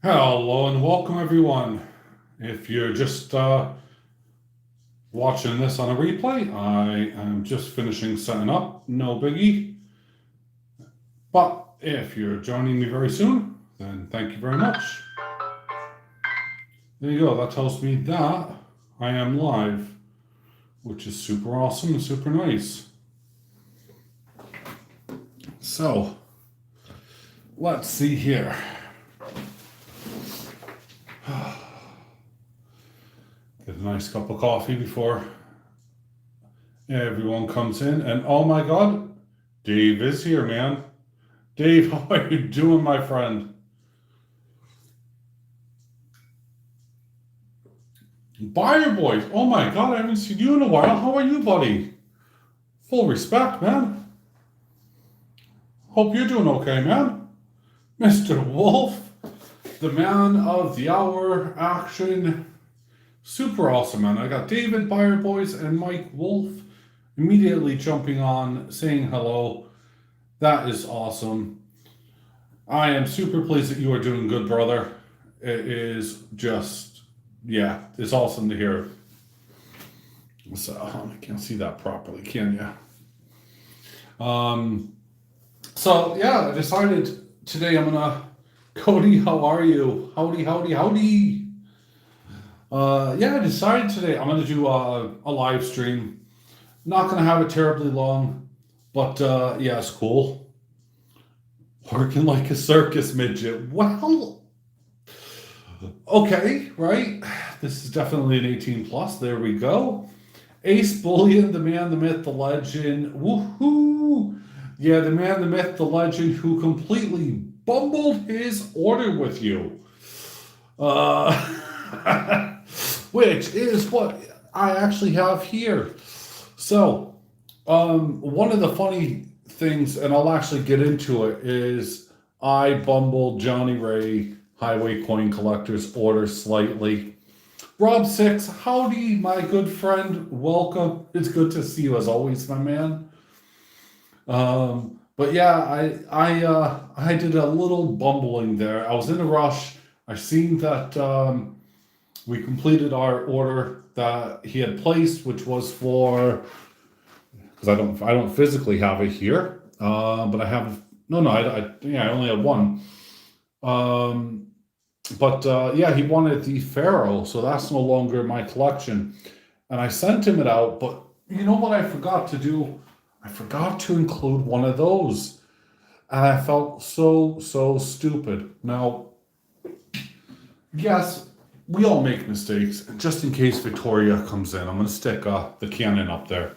Hello and welcome, everyone. If you're just watching this on a replay, I am just finishing setting up, no biggie. But if you're joining me very soon, then thank you very much. There you go, that tells me that I am live, which is super awesome and super nice. So, let's see here. Get a nice cup of coffee before everyone comes in. And oh my god, Dave is here, man. Dave, how are you doing, my friend? Buyer boys, oh my god, I haven't seen you in a while. How are you, buddy? Full respect, man. Hope you're doing okay, man. Mr. Wolf, the man of the hour action. Super awesome, man. I got David, Buyer Boys, and Mike Wolf immediately jumping on, saying hello. That is awesome. I am super pleased that you are doing good, brother. It is just, yeah, it's awesome to hear. So, I can't see that properly, can you? So, yeah, I decided today I'm gonna. Cody, how are you? Howdy, howdy, howdy. Yeah, I decided today I'm gonna do a live stream. Not gonna have it terribly long, but yeah, it's cool. Working like a circus midget. Well, okay, right? This is definitely an 18 plus. There we go. AceBullion, the man, the myth, the legend. Woohoo! Yeah, the man, the myth, the legend who completely bumbled his order with you. Which is what I actually have here. So, one of the funny things, and I'll actually get into it, is I bumbled Johnny Ray Highway Coin Collector's order slightly. Rob Six, howdy, my good friend. Welcome. It's good to see you as always, my man. But yeah, I did a little bumbling there. I was in a rush. I seen that we completed our order that he had placed, which was for, because I don't physically have it here, but I have I only had one. Um, but yeah, he wanted the Pharaoh, so that's no longer in my collection. And I sent him it out, but you know what I forgot to do? I forgot to include one of those. And I felt so stupid. Now, yes, we all make mistakes. And just in case Victoria comes in, I'm going to stick the cannon up there.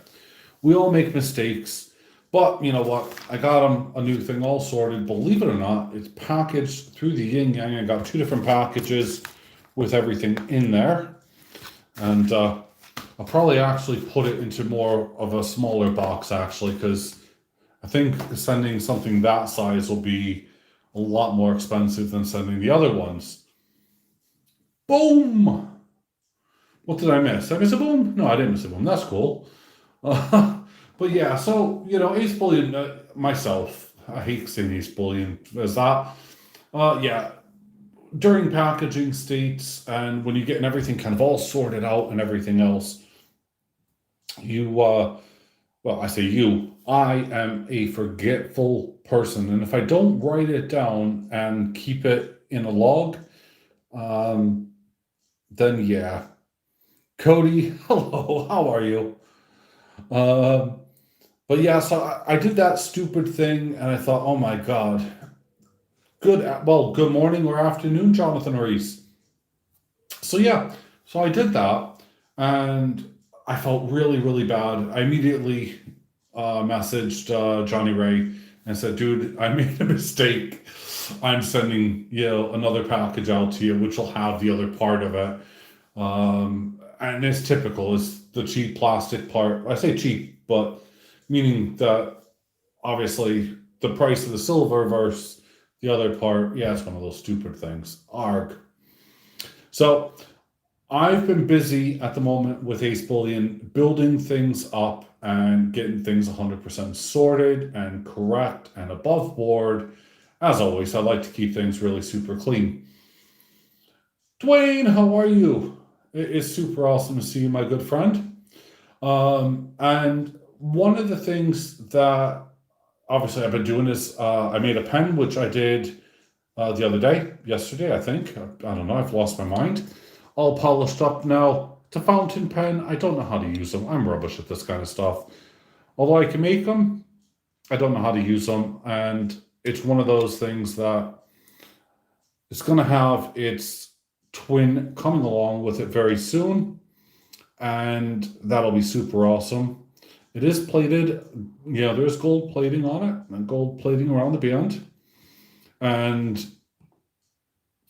We all make mistakes. But you know what? I got him a new thing all sorted. Believe it or not, it's packaged through the yin yang. I got two different packages with everything in there. And I'll probably actually put it into more of a smaller box, actually, because I think sending something that size will be a lot more expensive than sending the other ones. Boom! What did I miss? Did I miss a boom? No, I didn't miss a boom. That's cool. But yeah, so, Ace Bullion, myself, I hate saying Ace Bullion, is that, yeah, during packaging states and when you're getting everything kind of all sorted out and everything else, well, I say I am a forgetful person. And if I don't write it down and keep it in a log, um, then yeah. Cody, hello, how are you? Um, but yeah, so I did that stupid thing and I thought, oh my God, good morning or afternoon, Jonathan Reese. So yeah, so I did that and I felt really bad. I immediately messaged Johnny Ray and said, dude, I made a mistake. I'm sending another package out to you, which will have the other part of it. And it's typical. It's the cheap plastic part. I say cheap, but meaning that obviously the price of the silver versus the other part. Yeah, it's one of those stupid things. Arg. So I've been busy at the moment with Ace Bullion, building things up and getting things 100% sorted and correct and above board. As always, I like to keep things really super clean. Dwayne, how are you? It is super awesome to see you, my good friend. And one of the things that obviously I've been doing is I made a pen, which I did the other day, yesterday, I think. I don't know, I've lost my mind. All polished up now. It's a fountain pen. I don't know how to use them. I'm rubbish at this kind of stuff. Although I can make them, I don't know how to use them. And it's one of those things that it's going to have its twin coming along with it very soon. And that'll be super awesome. It is plated. Yeah, there's gold plating on it and gold plating around the band. And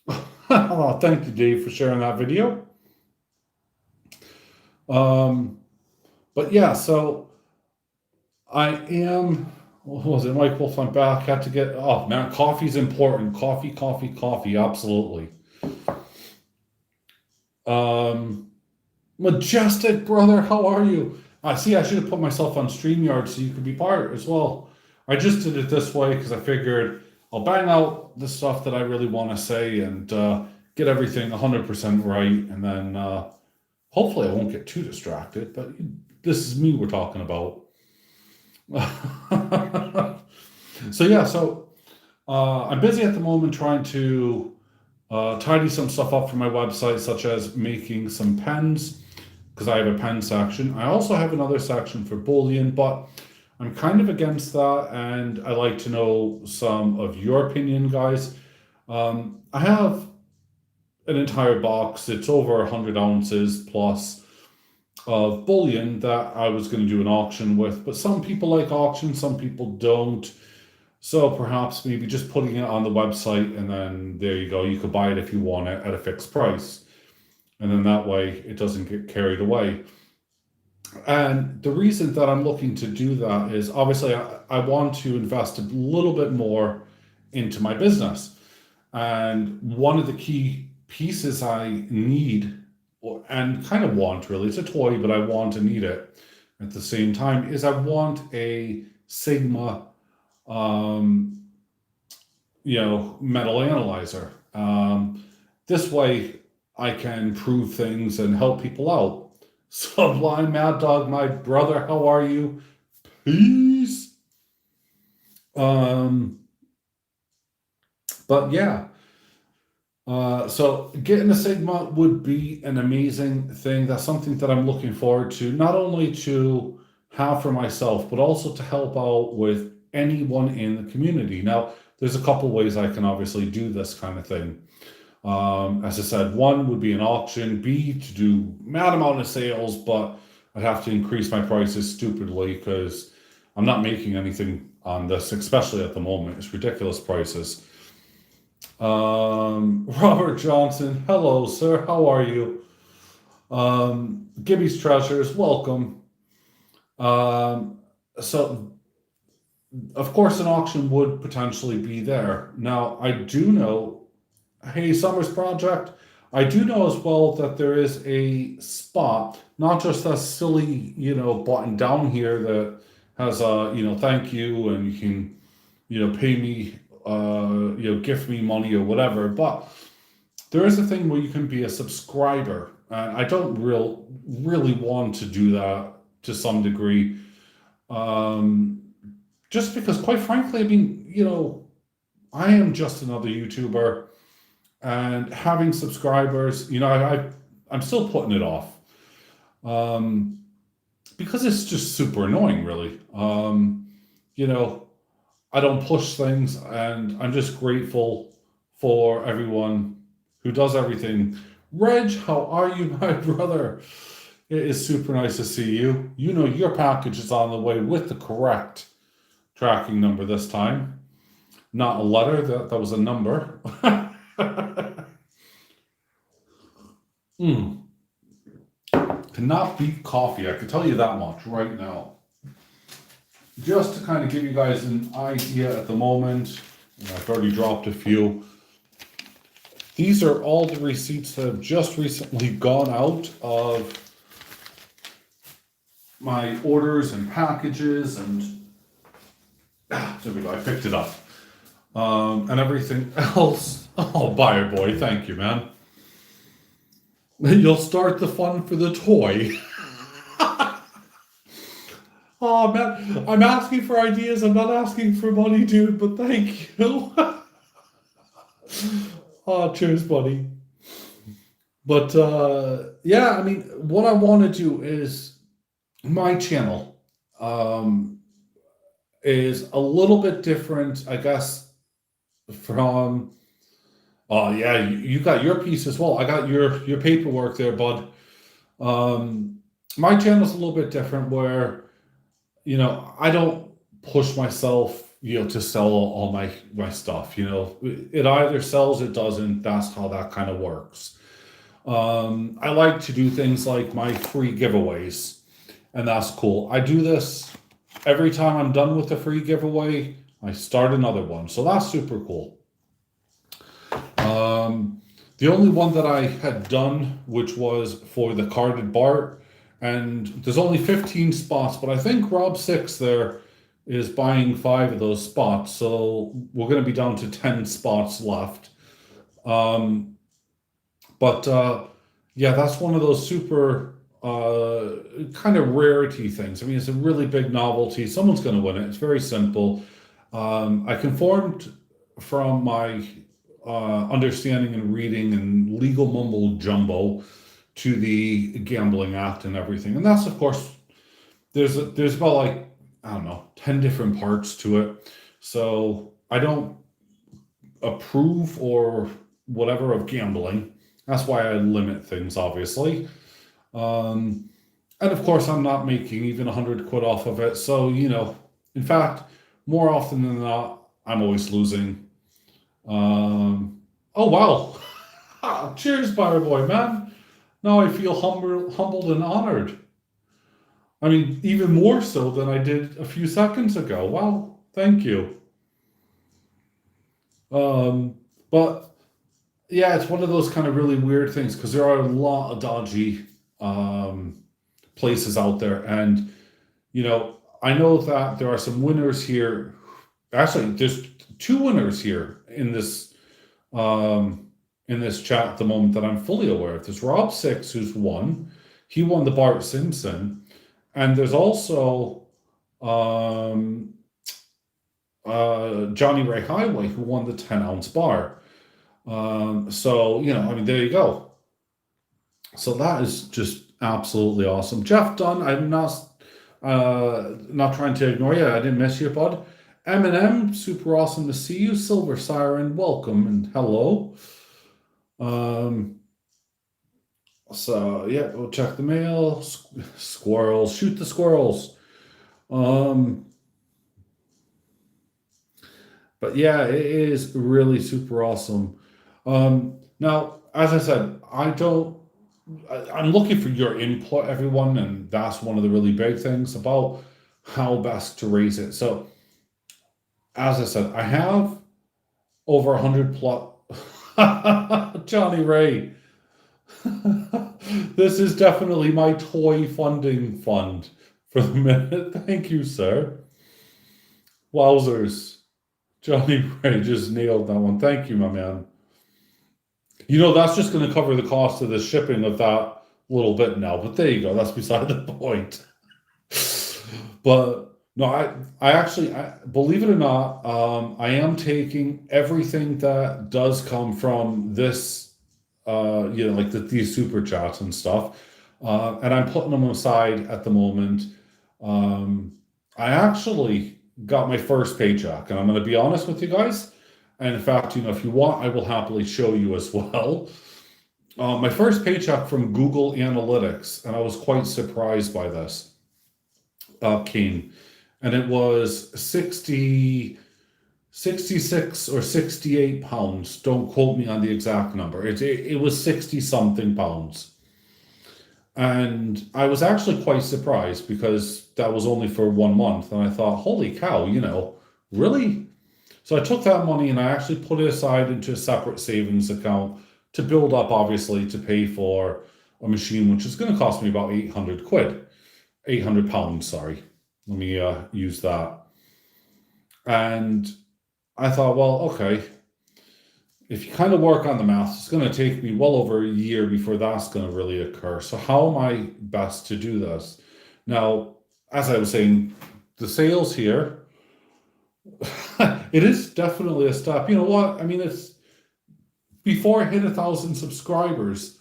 oh, thank you, Dave, for sharing that video. But yeah, so I am. What was it? Mike Wolf, I'm back. Had to get. Oh man, coffee's important. Coffee, coffee, coffee. Absolutely. Majestic brother, how are you? I see. I should have put myself on StreamYard so you could be part as well. I just did it this way because I figured I'll bang out the stuff that I really want to say and get everything 100% right, and then hopefully I won't get too distracted. But this is me we're talking about. So yeah, I'm busy at the moment trying to tidy some stuff up for my website, such as making some pens, because I have a pen section. I also have another section for bullion, but I'm kind of against that, and I like to know some of your opinion, guys. I have an entire box. It's over 100 ounces plus of bullion that I was going to do an auction with, but some people like auctions, some people don't. So perhaps maybe just putting it on the website, and then there you go. You could buy it if you want it at a fixed price. And then that way it doesn't get carried away. And the reason that I'm looking to do that is obviously I want to invest a little bit more into my business. And one of the key pieces I need and kind of want, really, it's a toy, but I want and need it at the same time, is I want a Sigma metal analyzer. This way I can prove things and help people out. Sublime Mad Dog, my brother, how are you? Peace. But yeah, so getting a Sigma would be an amazing thing. That's something that I'm looking forward to, not only to have for myself, but also to help out with anyone in the community. Now, there's a couple ways I can obviously do this kind of thing. As I said, one would be an auction, B, to do mad amount of sales, but I'd have to increase my prices stupidly because I'm not making anything on this, especially at the moment. It's ridiculous prices. Robert Johnson, hello, sir. How are you? Gibby's Treasures, welcome. So, of course, an auction would potentially be there. Now, I do know, hey, Summers Project, I do know as well that there is a spot, not just a silly, button down here that has a, thank you, and you can, pay me, gift me money or whatever, but there is a thing where you can be a subscriber. And I don't really want to do that to some degree. Just because, quite frankly, I mean, I am just another YouTuber, and having subscribers, I'm still putting it off, because it's just super annoying, really. I don't push things, and I'm just grateful for everyone who does everything. Reg, how are you, my brother? It is super nice to see you. Your package is on the way with the correct tracking number this time. Not a letter, that was a number. Cannot beat coffee, I can tell you that much right now. Just to kind of give you guys an idea at the moment, I've already dropped a few. These are all the receipts that have just recently gone out of my orders and packages, and there we go, I picked it up. And everything else. Oh, buyer boy, thank you, man. You'll start the fun for the toy. Oh man, I'm asking for ideas. I'm not asking for money, dude, but thank you. Oh, cheers, buddy. But yeah, I mean, what I want to do is my channel um, is a little bit different, I guess, from. Oh yeah, you got your piece as well. I got your paperwork there, bud. Um, my channel's a little bit different, where I don't push myself, to sell all my stuff. It either sells, it doesn't. That's how that kind of works. I like to do things like my free giveaways, and that's cool. I do this every time I'm done with the free giveaway. I start another one, so that's super cool. The only one that I had done, which was for the carded Bart, and there's only 15 spots, but I think Rob Six there is buying 5 of those spots, so we're going to be down to 10 spots left. Um, but yeah, that's one of those super kind of rarity things. I mean, it's a really big novelty. Someone's going to win it. It's very simple. I conformed from my understanding and reading and legal mumble jumbo to the Gambling Act and everything. And that's, of course, there's about, like, I don't know, 10 different parts to it. So I don't approve or whatever of gambling. That's why I limit things, obviously. Um, and of course, I'm not making even 100 quid off of it. So, in fact, more often than not, I'm always losing. Oh, wow. Cheers, Boy, man. Now I feel humbled and honored. I mean, even more so than I did a few seconds ago. Wow, thank you. Um, but yeah, it's one of those kind of really weird things, because there are a lot of dodgy places out there. And, I know that there are some winners here. Actually, there's 2 winners here in this chat at the moment that I'm fully aware of. There's Rob Six, who's won. He won the Bart Simpson. And there's also um, Johnny Ray Highway, who won the 10-ounce bar. So, I mean, there you go. So that is just absolutely awesome. Jeff Dunn, I'm not trying to ignore you. I didn't miss you, bud. Eminem, super awesome to see you. Silver Siren, welcome and hello. So yeah, we'll check the mail. Squirrels, shoot the squirrels. But yeah, it is really super awesome. Now, as I said, I'm looking for your input, everyone, and that's one of the really big things about how best to raise it. So, as I said, I have over 100 plus. Johnny Ray. This is definitely my toy funding fund for the minute. Thank you, sir. Wowzers. Johnny Ray just nailed that one. Thank you, my man. That's just going to cover the cost of the shipping of that little bit now. But there you go. That's beside the point. But no, I actually, believe it or not, I am taking everything that does come from this, like these super chats and stuff, and I'm putting them aside at the moment. I actually got my first paycheck, and I'm going to be honest with you guys. And in fact, if you want, I will happily show you as well. My first paycheck from Google Analytics, and I was quite surprised by this, came. And it was 66 or 68 pounds. Don't quote me on the exact number. It was 60 something pounds. And I was actually quite surprised, because that was only for 1 month. And I thought, holy cow, really? So I took that money and I actually put it aside into a separate savings account to build up, obviously, to pay for a machine, which is going to cost me about 800 quid. 800 pounds, sorry. Let me use that. And I thought, well, okay, if you kind of work on the math, it's going to take me well over a year before that's going to really occur. So how am I best to do this? Now, as I was saying, the sales here, it is definitely a step. You know what? I mean, it's before I hit 1,000 subscribers,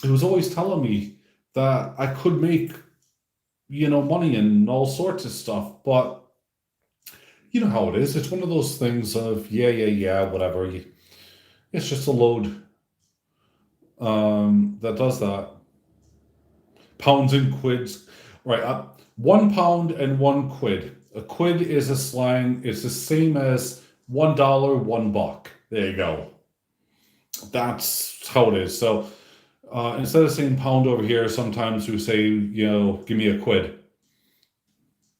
it was always telling me that I could make, money and all sorts of stuff. But you know how it is. It's one of those things of, yeah, whatever. It's just a load that does that. Pounds and quids. Right, 1 pound and 1 quid. A quid is a slang. It's the same as $1, $1. There you go. That's how it is. So instead of saying pound over here, sometimes we say, give me a quid.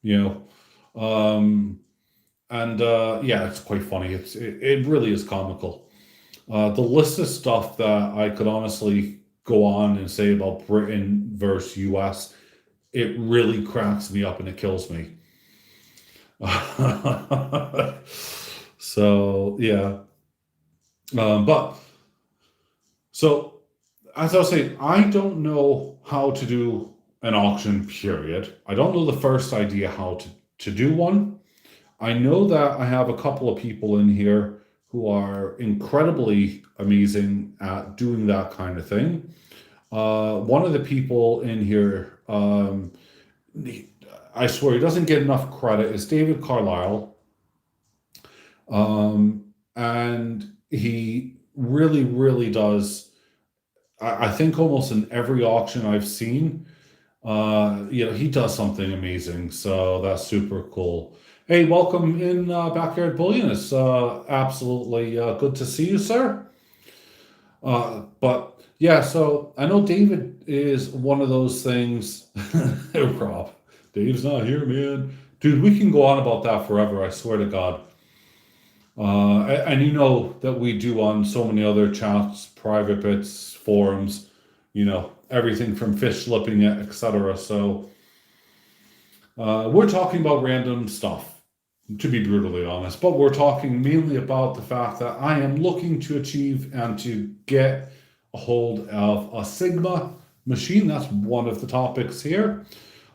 Yeah, it's quite funny. It really is comical. The list of stuff that I could honestly go on and say about Britain versus US, it really cracks me up and it kills me. So yeah. But so as I was saying, I don't know how to do an auction, period. I don't know the first idea how to do one. I know that I have a couple of people in here who are incredibly amazing at doing that kind of thing. One of the people in here, I swear he doesn't get enough credit, is David Carlisle. And he really, really does. I think almost in every auction I've seen, he does something amazing. So that's super cool. Hey, welcome in Backyard Bullion. It's absolutely good to see you, sir. But yeah, so I know David is one of those things. Rob, Dave's not here, man. Dude, we can go on about that forever, I swear to God. And you know that we do on so many other chats, private bits, forums, everything from fish slipping it, etc. So we're talking about random stuff, to be brutally honest, but we're talking mainly about the fact that I am looking to achieve and to get a hold of a Sigma machine. That's one of the topics here.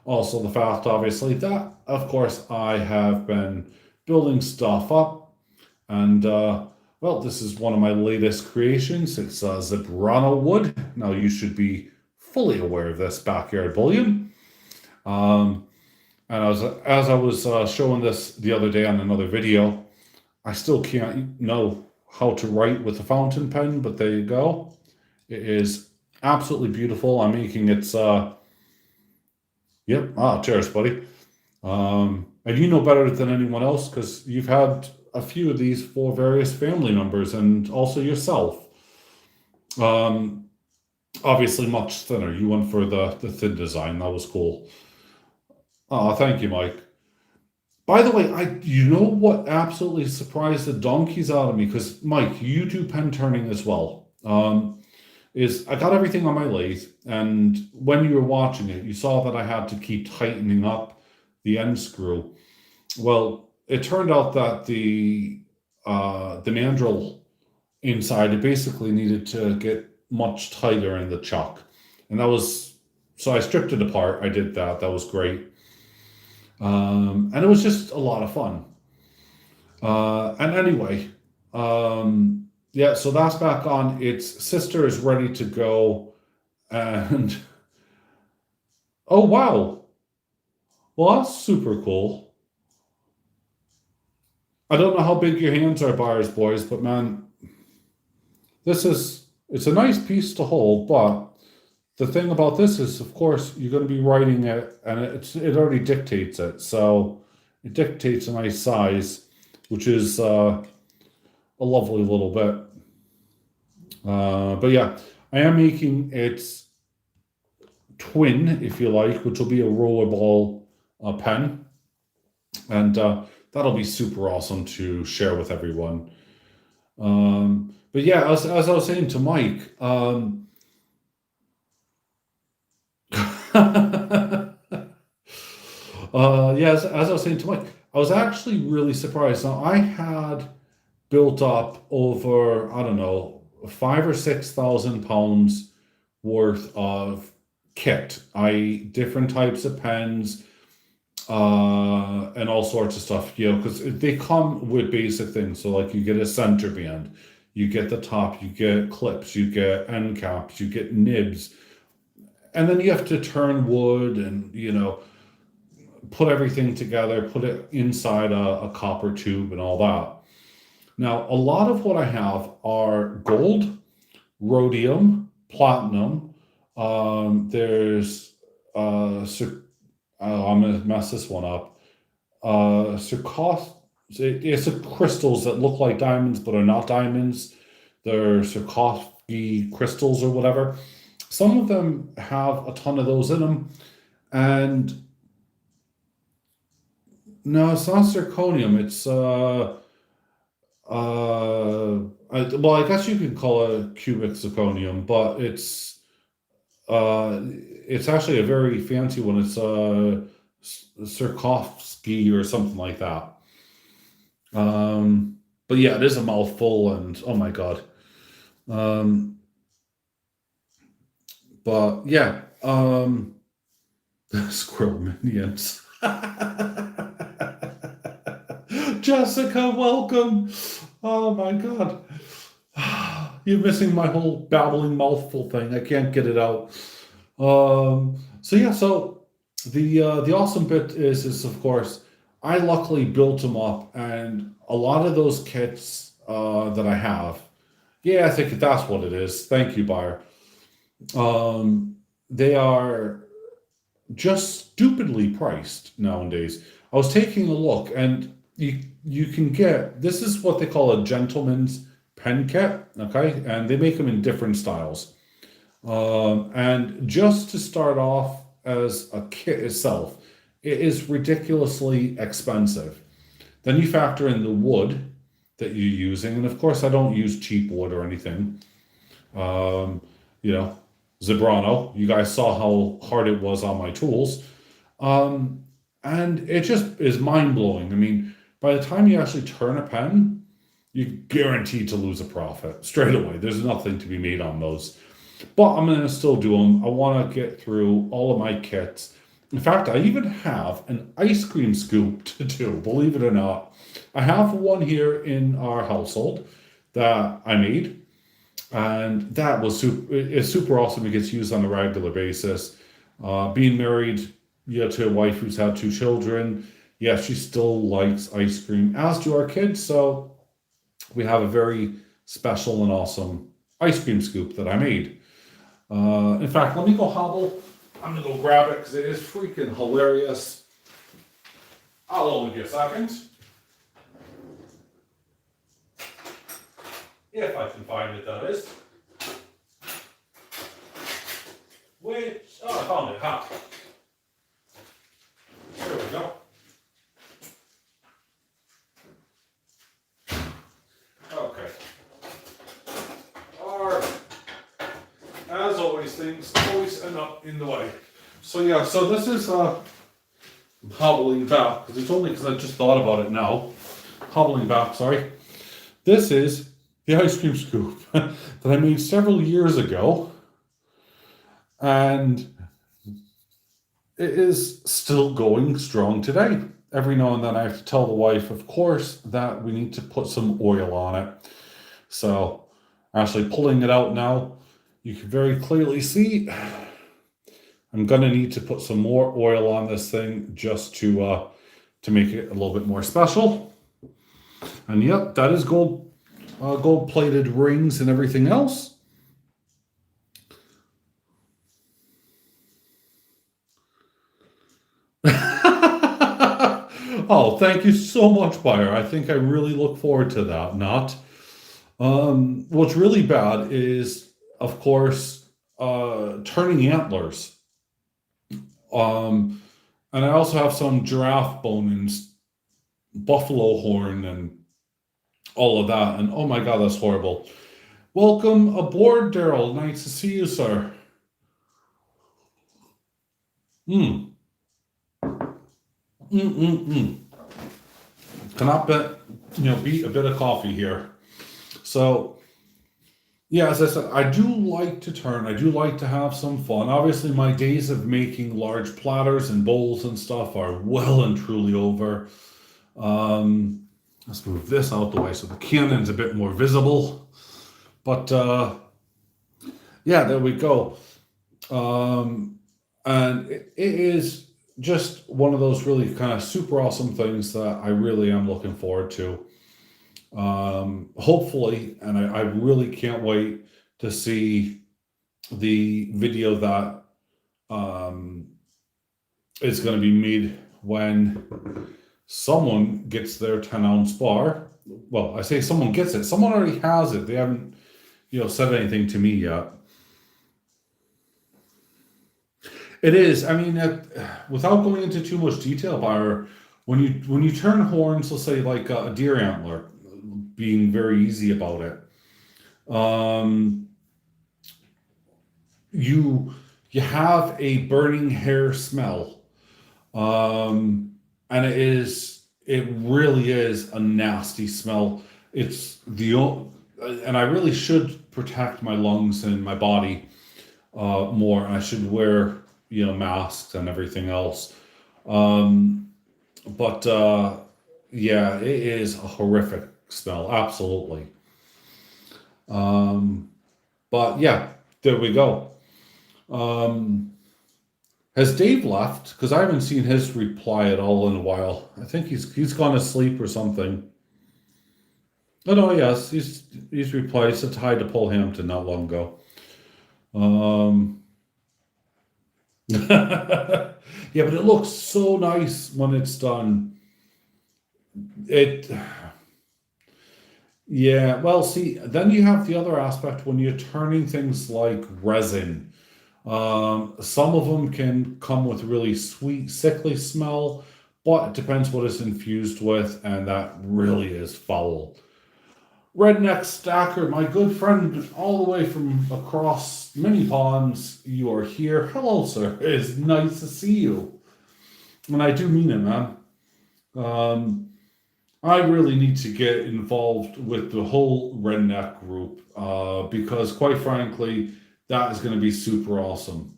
Also the fact, obviously, that, of course, I have been building stuff up. And, well, this is one of my latest creations. It's Zebrano wood. Now, you should be fully aware of this, Backyard Bullion. And as I was showing this the other day on another video, I still can't know how to write with a fountain pen, but there you go. It is absolutely beautiful. I'm making its, cheers, buddy. And you know better than anyone else because you've had a few of these for various family members and also yourself. Obviously much thinner. You went for the thin design. That was cool. Oh, thank you, Mike. By the way, you know what absolutely surprised the donkeys out of me? Because Mike, you do pen turning as well. Is I got everything on my lathe, and when you were watching it, you saw that I had to keep tightening up the end screw. Well, it turned out that the mandrel inside, it basically needed to get much tighter in the chuck. And so I stripped it apart. I did that. That was great. And it was just a lot of fun. And anyway, yeah, so that's back on. Its sister is ready to go. And oh, wow. Well, that's super cool. I don't know how big your hands are, buyers, boys, but man, it's a nice piece to hold, but the thing about this is, of course, you're going to be writing it, and it already dictates it. So it dictates a nice size, which is a lovely little bit. But yeah, I am making its twin, if you like, which will be a rollerball pen. And that'll be super awesome to share with everyone. But yeah, as I was saying to Mike, yes, as I was saying to Mike, I was actually really surprised. Now, I had built up over, I don't know, 5 or 6 thousand pounds worth of kit, i.e., different types of pens, and all sorts of stuff, because they come with basic things. So, like, you get a center band, you get the top, you get clips, you get end caps, you get nibs, and then you have to turn wood and, put everything together, put it inside a copper tube and all that. Now, a lot of what I have are gold, rhodium, platinum. There's I'm gonna mess this one up. Circos. It's crystals that look like diamonds but are not diamonds. They're Swarovski crystals or whatever. Some of them have a ton of those in them, and no, it's not zirconium. It's well, I guess you could call it cubic zirconium, but it's actually a very fancy one. It's Swarovski or something like that. But yeah, it is a mouthful, and oh my god. Um, but yeah, squirrel minions. Jessica, welcome. Oh my god. You're missing my whole babbling mouthful thing. I can't get it out. So yeah, so the awesome bit is of course I luckily built them up, and a lot of those kits that I have, yeah, I think that's what it is. Thank you, buyer. They are just stupidly priced nowadays. I was taking a look, and you can get, this is what they call a gentleman's pen kit, okay, and they make them in different styles. And just to start off as a kit itself, it is ridiculously expensive. Then you factor in the wood that you're using, and of course, I don't use cheap wood or anything. Um, you know, Zebrano, you guys saw how hard it was on my tools. Um, and it just is mind blowing. I mean, by the time you actually turn a pen, you're guaranteed to lose a profit straight away. There's nothing to be made on those. But I'm going to still do them. I want to get through all of my kits. In fact, I even have an ice cream scoop to do, believe it or not. I have one here in our household that I made, and that was it's super awesome. It gets used on a regular basis. Being married, to a wife who's had 2 children, yeah, she still likes ice cream, as do our kids. So we have a very special and awesome ice cream scoop that I made. In fact, let me go hobble. I'm gonna go grab it because it is freaking hilarious. I'll only be a second. If I can find it, that is. Which, oh, I found it, huh? There we go. Okay. As always, things always end up in the way. So yeah, so this is hobbling back, because it's only because I just thought about it now. Hobbling back, sorry. This is the ice cream scoop that I made several years ago, and it is still going strong today. Every now and then I have to tell the wife, of course, that we need to put some oil on it. So actually pulling it out now, you can very clearly see I'm gonna need to put some more oil on this thing just to make it a little bit more special. And yep, that is gold-plated rings and everything else. Oh, thank you so much, buyer. I think I really look forward to that. Not. What's really bad is, of course, turning antlers. And I also have some giraffe bone and buffalo horn and all of that. And oh my god, that's horrible. Welcome aboard, Daryl. Nice to see you, sir. Mm. Mm. Cannot beat a bit of coffee here. So, yeah, as I said, I do like to turn. I do like to have some fun. Obviously, my days of making large platters and bowls and stuff are well and truly over. Um, let's move this out the way so the cannon's a bit more visible. But yeah, there we go. And it is just one of those really kind of super awesome things that I really am looking forward to. Hopefully, and I really can't wait to see the video that um, is going to be made when someone gets their 10-ounce bar. Well, I say someone gets it. Someone already has it. They haven't, said anything to me yet. It is. I mean, without going into too much detail, Byron, when you turn horns, let's say like a deer antler, being very easy about it, um, you you have a burning hair smell, and it really is a nasty smell. It's and I really should protect my lungs and my body more. And I should wear masks and everything else. Um, but yeah, it is a horrific smell, absolutely. Um, but yeah, there we go. Um, has Dave left? Because I haven't seen his reply at all in a while. I think he's gone to sleep or something. Oh no, yes, he's replied. He said hi to Paul Hampton not long ago. Um, yeah, but it looks so nice when it's done. It, yeah. Well, see, then you have the other aspect when you're turning things like resin. Some of them can come with really sweet, sickly smell, but it depends what it's infused with, and that really is foul. Redneck Stacker, my good friend, all the way from across many ponds, you are here. Hello, sir. It's nice to see you. And I do mean it, man. Um, I really need to get involved with the whole redneck group because, quite frankly, that is going to be super awesome.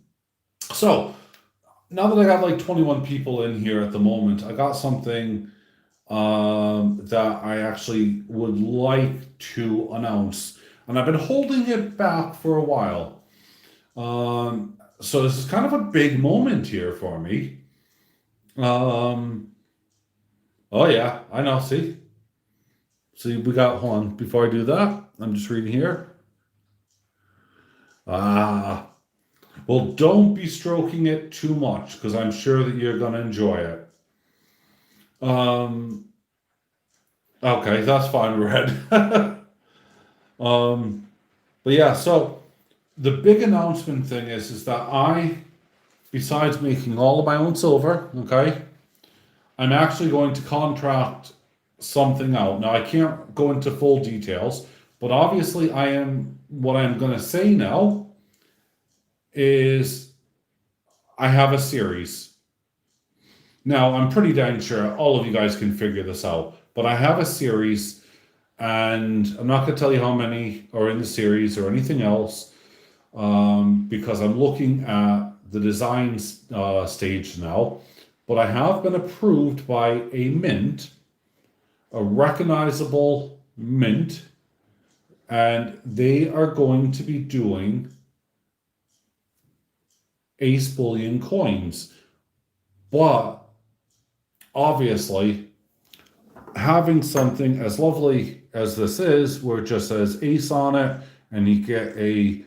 So, now that I got like 21 people in here at the moment, I got something that I actually would like to announce. And I've been holding it back for a while. So, this is kind of a big moment here for me. Um, oh, yeah, I know. See, we got, hold on, before I do that, I'm just reading here. Ah, well, don't be stroking it too much because I'm sure that you're going to enjoy it. Um, okay, that's fine, Red. um, but yeah, so the big announcement thing is that besides making all of my own silver, okay, I'm actually going to contract something out. Now, I can't go into full details, but obviously, what I'm going to say now is I have a series. Now, I'm pretty dang sure all of you guys can figure this out, but I have a series, and I'm not going to tell you how many are in the series or anything else, because I'm looking at the design stage now. But I have been approved by a mint, a recognizable mint, and they are going to be doing AceBullion coins. But obviously, having something as lovely as this is, where it just says Ace on it, and you get a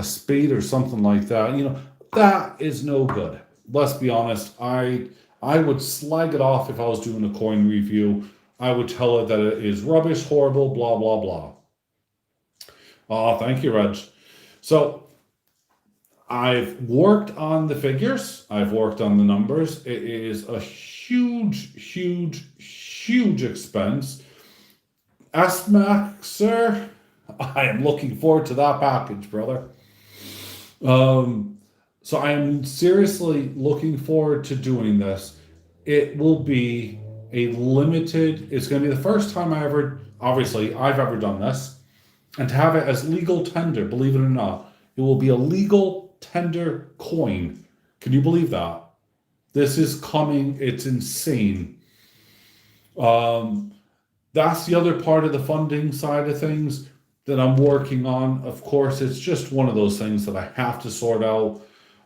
spade or something like that, that is no good. Let's be honest. I would slag it off if I was doing a coin review. I would tell it that it is rubbish, horrible, blah blah blah. Oh, thank you, Reg. So I've worked on the figures. I've worked on the numbers. It is a huge, huge, huge expense. SMAC, sir, I am looking forward to that package, brother. So I am seriously looking forward to doing this. It will be a limited, it's going to be the first time I've ever done this. And to have it as legal tender, believe it or not, it will be a legal tender coin. Can you believe that? This is coming, it's insane. Um, that's the other part of the funding side of things that I'm working on. Of course, it's just one of those things that I have to sort out.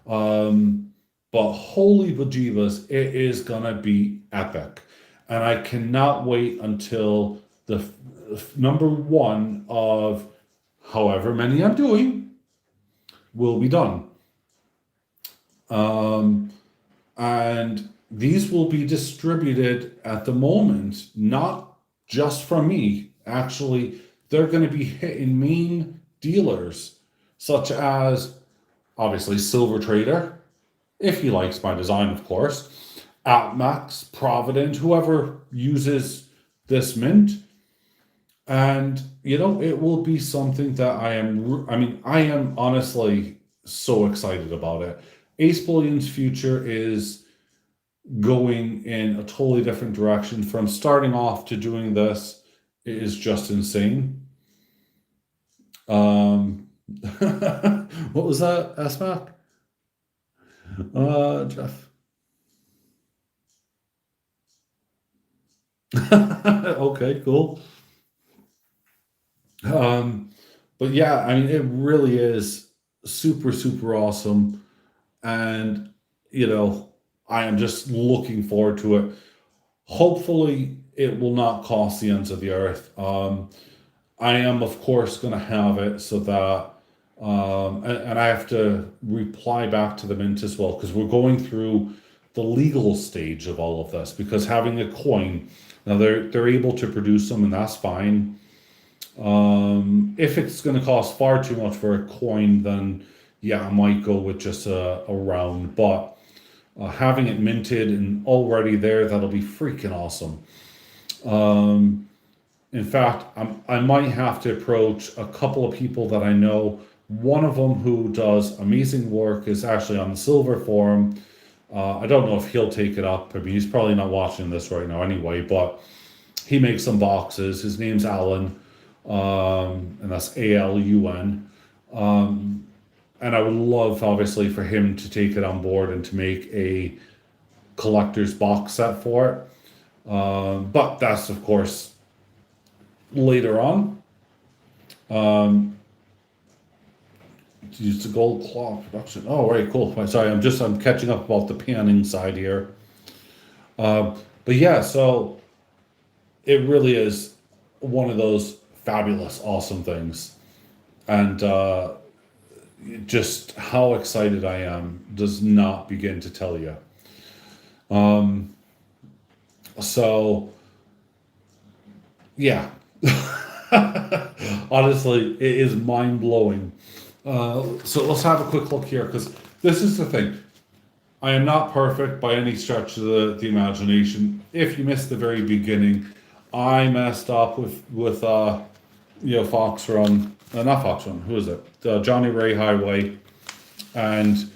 But holy bejeebus, it is gonna be epic. And I cannot wait until the number one of however many I'm doing will be done. And these will be distributed at the moment, not just from me. Actually, they're going to be hitting main dealers, such as obviously Silver Trader, if he likes my design, of course, AppMax, Provident, whoever uses this mint. And, it will be something that I am honestly so excited about it. AceBullion's future is going in a totally different direction. From starting off to doing this, it is just insane. What was that, SMAC? Jeff. Okay, cool. But yeah, it really is super, super awesome. And, I am just looking forward to it. Hopefully, it will not cost the ends of the earth. I am, of course, going to have it so that, and I have to reply back to the mint as well, because we're going through the legal stage of all of this. Because having a coin, now they're able to produce them, and that's fine. If it's going to cost far too much for a coin, then yeah, I might go with just a round. But having it minted and already there, that'll be freaking awesome. In fact, I might have to approach a couple of people that I know. One of them who does amazing work is actually on the Silver Forum. I don't know if he'll take it up. He's probably not watching this right now anyway, but he makes some boxes. His name's Alan, and that's ALUN. And I would love, obviously, for him to take it on board and to make a collector's box set for it. But that's, of course, later on. Use the gold claw production. Oh, right, cool. Sorry, I'm catching up about the panning side here. But yeah, so it really is one of those fabulous, awesome things. And just how excited I am does not begin to tell you. So, yeah. Honestly, it is mind-blowing. So let's have a quick look here, because this is the thing. I am not perfect by any stretch of the imagination. If you missed the very beginning, I messed up with Fox Run. Not Fox Run, who is it? Johnny Ray Highway. And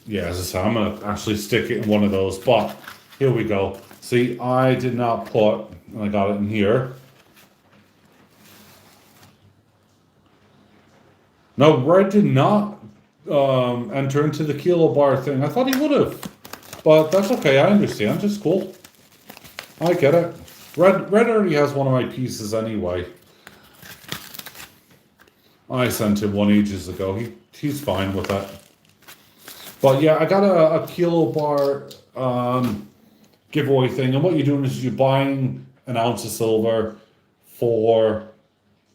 yeah, as I said, I'm going to actually stick it in one of those. But here we go. See, I did not put, and I got it in here. No, Red did not enter into the kilobar thing. I thought he would have. But that's okay, I understand. It's cool. I get it. Red already has one of my pieces anyway. I sent him one ages ago. He's fine with that. But yeah, I got a kilobar giveaway thing. And what you're doing is you're buying an ounce of silver for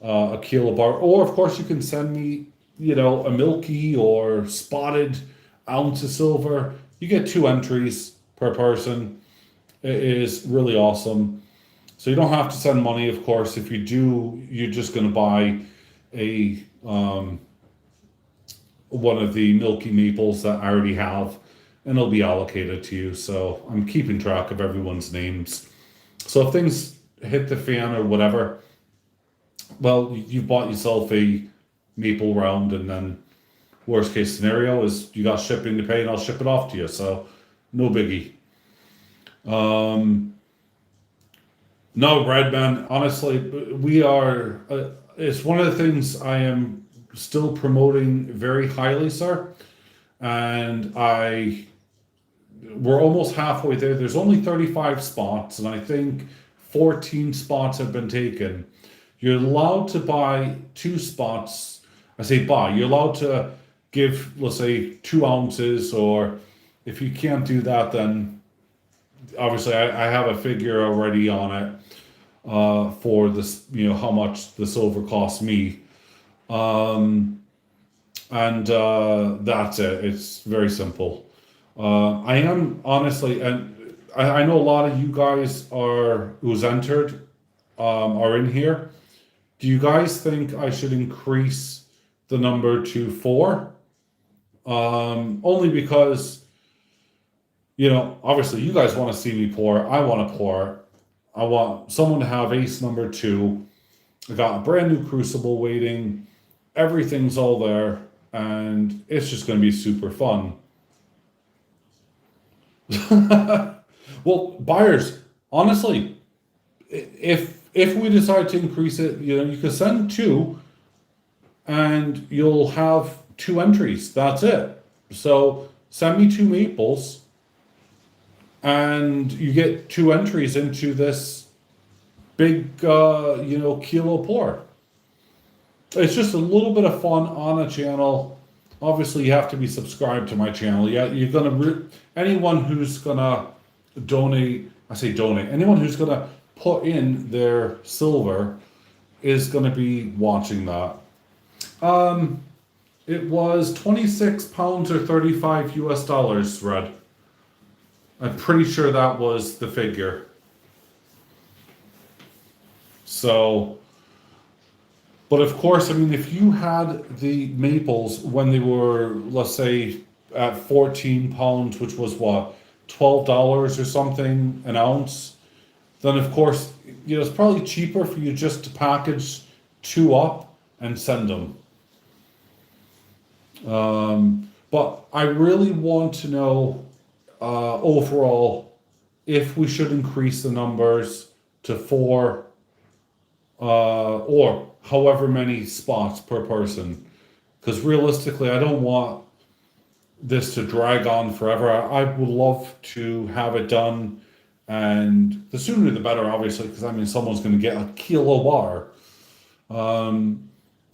a kilobar. Or, of course, you can send me, a milky or spotted ounce of silver. You get 2 entries per person. It is really awesome. So you don't have to send money, of course. If you do, you're just going to buy a one of the milky maples that I already have, and it'll be allocated to you. So I'm keeping track of everyone's names. So if things hit the fan or whatever, well, you bought yourself a maple round, and then worst case scenario is you got shipping to pay, and I'll ship it off to you. So no biggie. No, Redman, honestly, we are, it's one of the things I am still promoting very highly, sir. And we're almost halfway there. There's only 35 spots, and I think 14 spots have been taken. You're allowed to buy two spots. I say buy, you're allowed to give, let's say, 2 ounces, or if you can't do that, then obviously I have a figure already on it for this, how much the silver costs me. Um, and that's it. It's very simple. I am honestly, and I know a lot of you guys who's entered are in here. Do you guys think I should increase the number to four? Only because, obviously you guys want to see me pour. I want to pour. I want someone to have ace number two. I got a brand new crucible waiting. Everything's all there, and it's just going to be super fun. Well, buyers, honestly, if we decide to increase it, you can send two, and you'll have two entries. That's it. So send me two maples, and you get two entries into this big, kilo pour. It's just a little bit of fun on a channel. Obviously, you have to be subscribed to my channel. Yeah, you're gonna anyone who's gonna donate. I say donate. Anyone who's gonna put in their silver is gonna be watching that. Um, it was 26 pounds or 35 US dollars, Red. I'm pretty sure that was the figure. So, but of course, I mean, if you had the maples when they were, let's say, at 14 pounds, which was what, $12 or something an ounce, then of course, it's probably cheaper for you just to package two up and send them. But I really want to know overall if we should increase the numbers to four or however many spots per person. Because realistically, I don't want this to drag on forever. I would love to have it done, and the sooner the better, obviously, because I mean, someone's going to get a kilo bar. And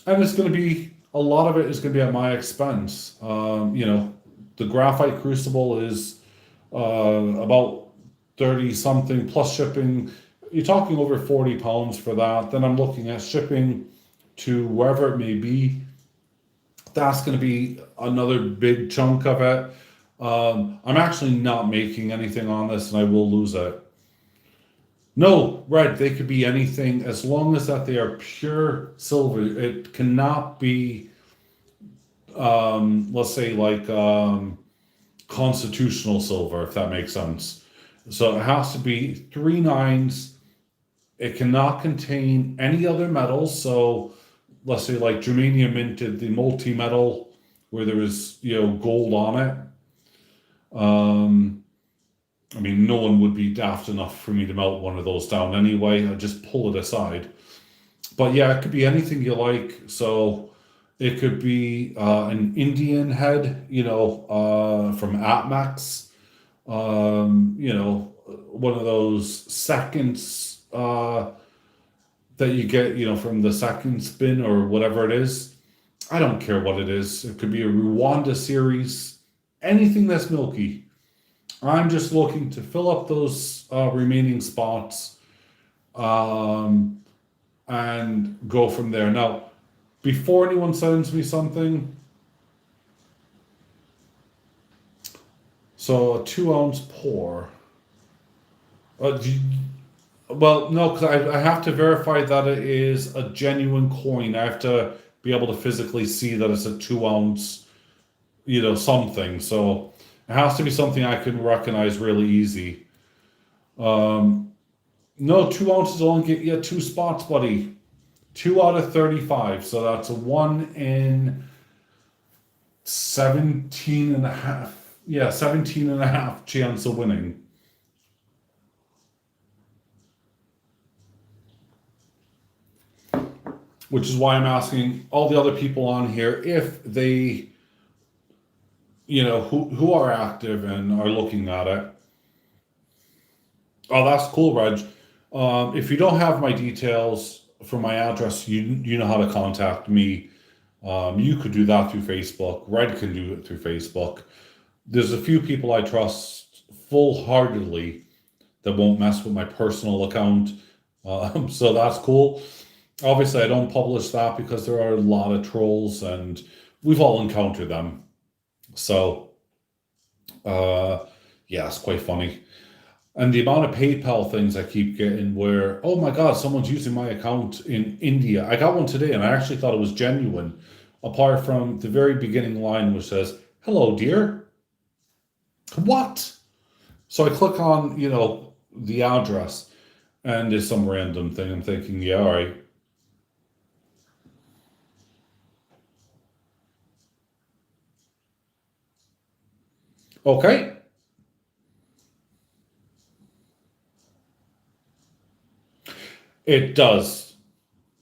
it's going to be, a lot of it is going to be at my expense. The graphite crucible is about 30 something plus shipping. You're talking over 40 pounds for that. Then I'm looking at shipping to wherever it may be. That's going to be another big chunk of it. I'm actually not making anything on this, and I will lose it. No, Red, they could be anything as long as that they are pure silver. It cannot be, let's say, like constitutional silver, if that makes sense. So it has to be 3 9s. It cannot contain any other metals. So let's say like germanium minted, the multi-metal where there was, gold on it. I mean, no one would be daft enough for me to melt one of those down anyway. I'd just pull it aside. But yeah, it could be anything you like. So it could be an Indian head, from Atmax. One of those seconds that you get, from the second spin or whatever it is. I don't care what it is. It could be a Rwanda series, anything that's milky. I'm just looking to fill up those remaining spots and go from there. Now, before anyone sends me something, so a 2 ounce pour. Well, no, because I have to verify that it is a genuine coin. I have to be able to physically see that it's a 2 ounce, something. So it has to be something I can recognize really easy. No, 2 ounces only get you two spots, buddy. 2 out of 35. So that's a 1 in 17 and a half. Yeah, 17 and a half chance of winning. which is why I'm asking all the other people on here if they, who are active and are looking at it. Oh, that's cool, Reg. If you don't have my details for my address, you know how to contact me. You could do that through Facebook. Red can do it through Facebook. There's a few people I trust full-heartedly that won't mess with my personal account. So that's cool. Obviously, I don't publish that because there are a lot of trolls and we've all encountered them. So, yeah, it's quite funny. And the amount of PayPal things I keep getting where, oh my God, someone's using my account in India. I got one today and I actually thought it was genuine, apart from the very beginning line which says, hello, dear. What? So I click on, the address and there's some random thing. I'm thinking, yeah, all right. Okay. It does.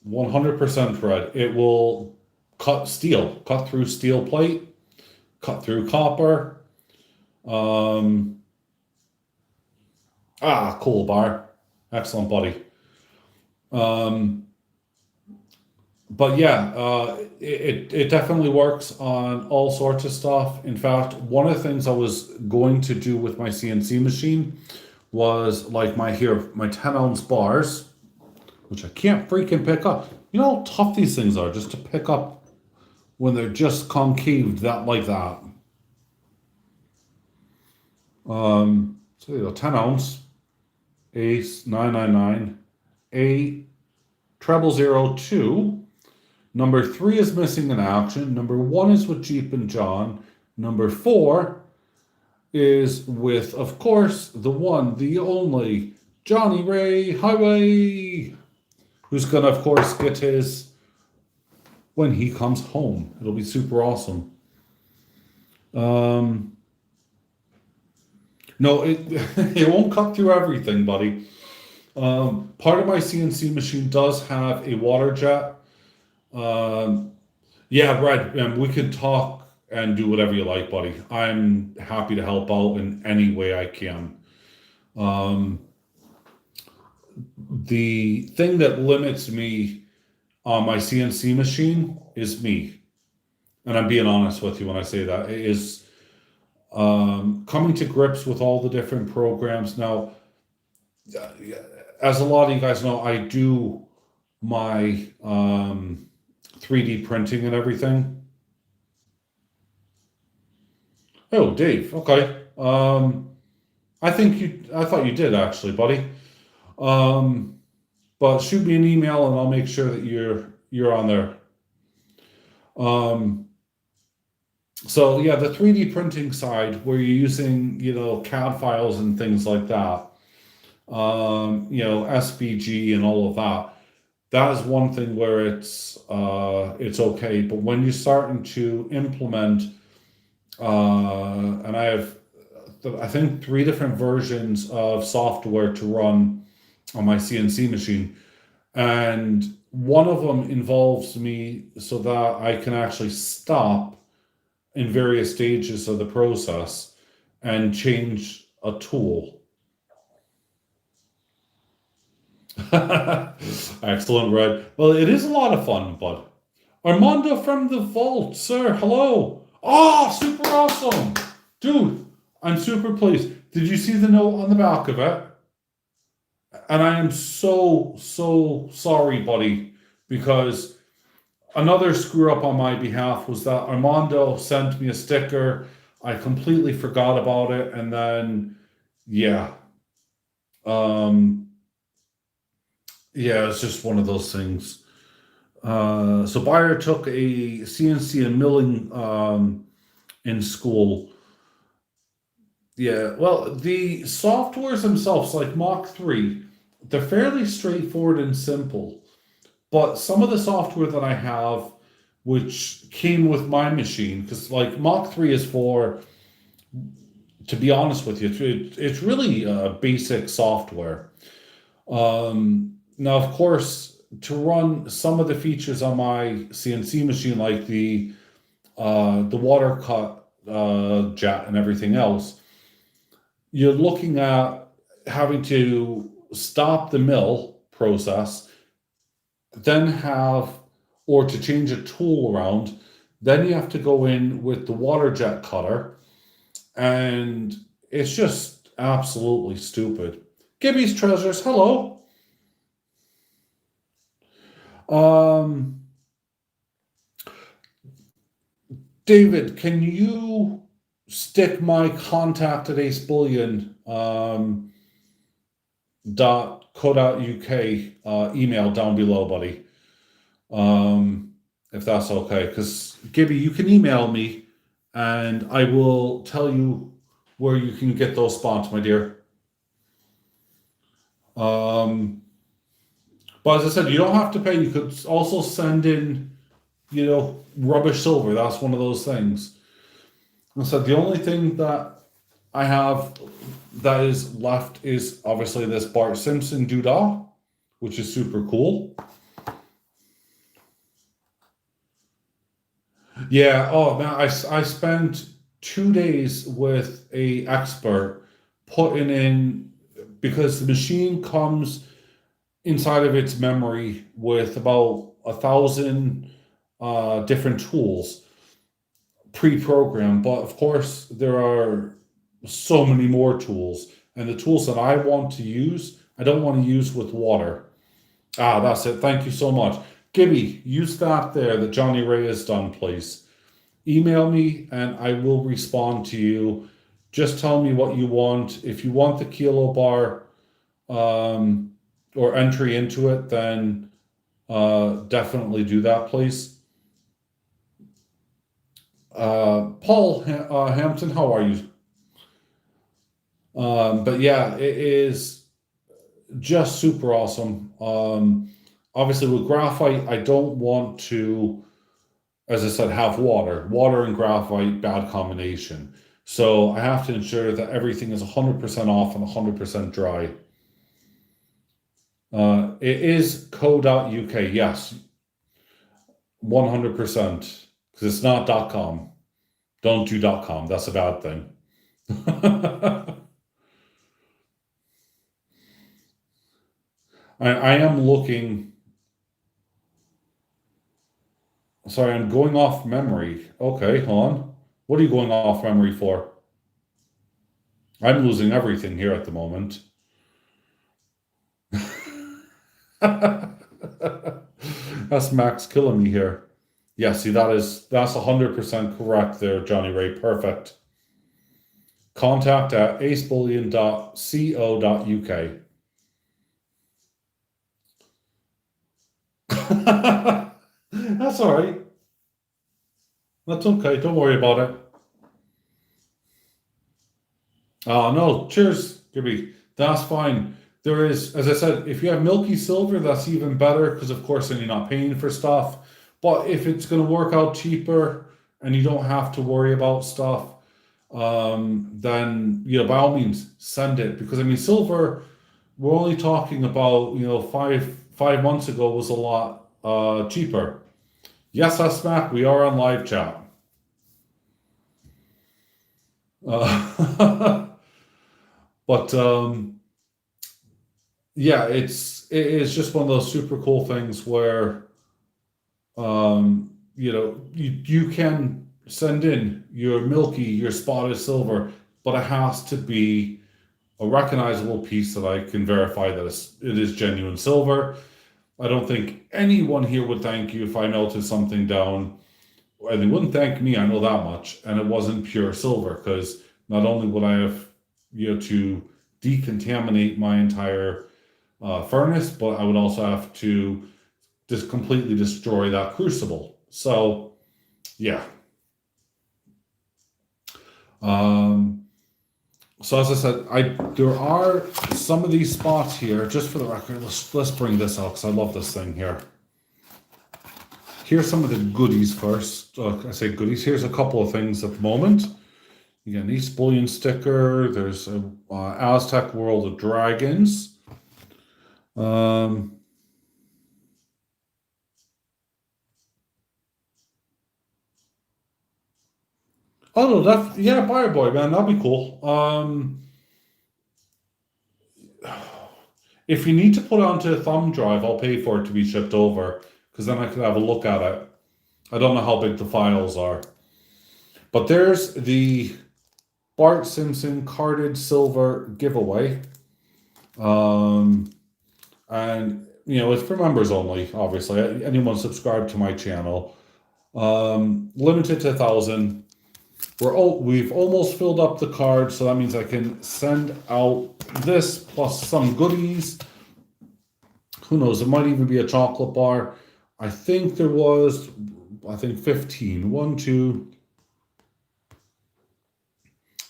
100% red. It will cut through steel plate, cut through copper. Um, cool bar. Excellent, buddy. Um, but yeah, it definitely works on all sorts of stuff. In fact, one of the things I was going to do with my CNC machine was like my 10-ounce bars, which I can't freaking pick up. You know how tough these things are just to pick up when they're just concaved that like that. So you go 10-ounce, Ace 999, A treble 02. Number 3 is missing in action. Number 1 is with Jeep and John. Number 4 is with, of course, the one, the only, Johnny Ray Highway, who's gonna, of course, get his when he comes home. It'll be super awesome. No, it it won't cut through everything, buddy. Part of my CNC machine does have a water jet. Um, yeah, Brad, we can talk and do whatever you like, buddy. I'm happy to help out in any way I can. Um, the thing that limits me on my CNC machine is me. And I'm being honest with you when I say that. It is coming to grips with all the different programs. Now, as a lot of you guys know, I do my 3D printing and everything. Oh, Dave. Okay. I thought you did actually, buddy. Um, but shoot me an email and I'll make sure that you're on there. Um, so yeah, the 3D printing side where you're using, CAD files and things like that, SVG and all of that. That is one thing where it's okay. But when you're starting to implement, and I have, I think, 3 different versions of software to run on my CNC machine, and one of them involves me so that I can actually stop in various stages of the process and change a tool. Excellent, Red. Well, it is a lot of fun, bud. Armando from the vault, sir. Hello. Oh, super awesome. Dude, I'm super pleased. Did you see the note on the back of it? And I am so, so sorry, buddy, because another screw up on my behalf was that Armando sent me a sticker. I completely forgot about it. And then, yeah. Yeah, it's just one of those things. So Bayer took a CNC and milling in school. Yeah, well, the softwares themselves, like Mach 3, they're fairly straightforward and simple. But some of the software that I have, which came with my machine, because like Mach 3 is for, to be honest with you, it's really basic software. Now, of course, to run some of the features on my CNC machine, like the water cut jet and everything else, you're looking at having to stop the mill process, then or to change a tool around, then you have to go in with the water jet cutter, and it's just absolutely stupid. Gibby's Treasures, hello. David, can you stick my contact at AceBullion .co.uk email down below, buddy? If that's okay, because Gibby, you can email me and I will tell you where you can get those spots, my dear. But as I said, you don't have to pay. You could also send in, rubbish silver. That's one of those things. I said the only thing that I have that is left is obviously this Bart Simpson doodah, which is super cool. Yeah. Oh man, I spent 2 days with a expert putting in, because the machine comes inside of its memory with about 1,000 different tools pre-programmed, but of course there are so many more tools, and the tools that I want to use, I don't want to use with water. That's it. Thank you so much. Gibby, use that there that Johnny Ray has done, please. Email me and I will respond to you. Just tell me what you want. If you want the kilobar or entry into it, then definitely do that, please. Paul Hampton, how are you? But yeah, it is just super awesome. Obviously, with graphite, I don't want to, as I said, have water. Water and graphite, bad combination. So I have to ensure that everything is 100% off and 100% dry. It is co.uk, yes, 100%, because it's not .com. Don't do .com, that's a bad thing. I am looking. Sorry, I'm going off memory. Okay, hold on. What are you going off memory for? I'm losing everything here at the moment. That's Max killing me here. Yeah, see, that's 100% correct there, Johnny Ray. Perfect. Contact at acebullion.co.uk. That's all right. That's okay. Don't worry about it. Oh, no. Cheers, Gibby. That's fine. There is, as I said, if you have milky silver, that's even better, because, of course, then you're not paying for stuff. But if it's going to work out cheaper and you don't have to worry about stuff, then, by all means, send it. Because, I mean, silver, we're only talking about, 5 months ago was a lot cheaper. Yes, that's Smack. We are on live chat. But yeah, it is just one of those super cool things where you can send in your milky, your spotted silver, but it has to be a recognizable piece that I can verify that it is genuine silver. I don't think anyone here would thank you if I melted something down, and they wouldn't thank me, I know that much, and it wasn't pure silver, because not only would I have to decontaminate my entire furnace, but I would also have to just completely destroy that crucible. So yeah. So as I said, there are some of these spots here, just for the record. Let's bring this out, because I love this thing here. Here's some of the goodies first. I say goodies. Here's a couple of things at the moment. You get an AceBullion sticker. There's a Aztec World of Dragons. Oh no, yeah, Buyer Boy, man, that'd be cool. If you need to put it onto a thumb drive, I'll pay for it to be shipped over because then I can have a look at it. I don't know how big the files are, but there's the Bart Simpson carded silver giveaway. And it's for members only. Obviously, anyone subscribed to my channel. Limited to 1,000. We've almost filled up the card, so that means I can send out this plus some goodies. Who knows? It might even be a chocolate bar. I think 15. 1, 2.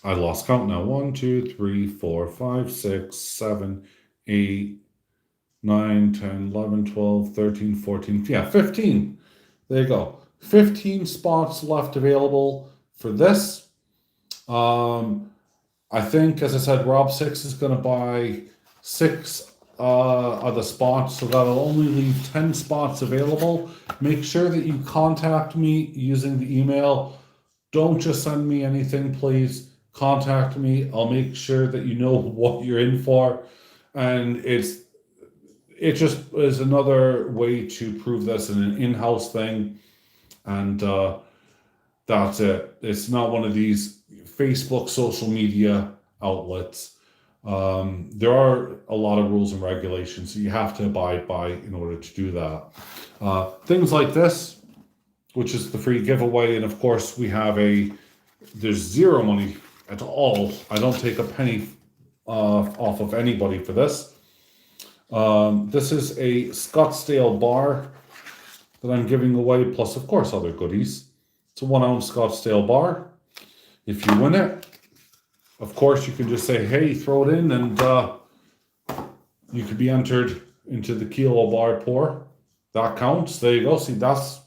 I lost count now. 1, 2, 3, 4, 5, 6, 7, 8, 9, 10, 11, 12, 13, 14. Yeah, 15. There you go. 15 spots left available for this. I think, as I said, Rob 6 is going to buy 6 of the spots, so that'll only leave 10 spots available. Make sure that you contact me using the email. Don't just send me anything, please. Contact me. I'll make sure that you know what you're in for. And it just is another way to prove this in an in-house thing. And that's it. It's not one of these Facebook social media outlets. There are a lot of rules and regulations, so you have to abide by in order to do that. Things like this, which is the free giveaway, and of course there's zero money at all. I don't take a penny off of anybody for this. This is a Scotsdale bar that I'm giving away, plus of course other goodies. It's a 1 ounce Scotsdale bar. If you win it, of course you can just say, hey, throw it in, and you could be entered into the kilo bar pour. That counts. There you go. See, that's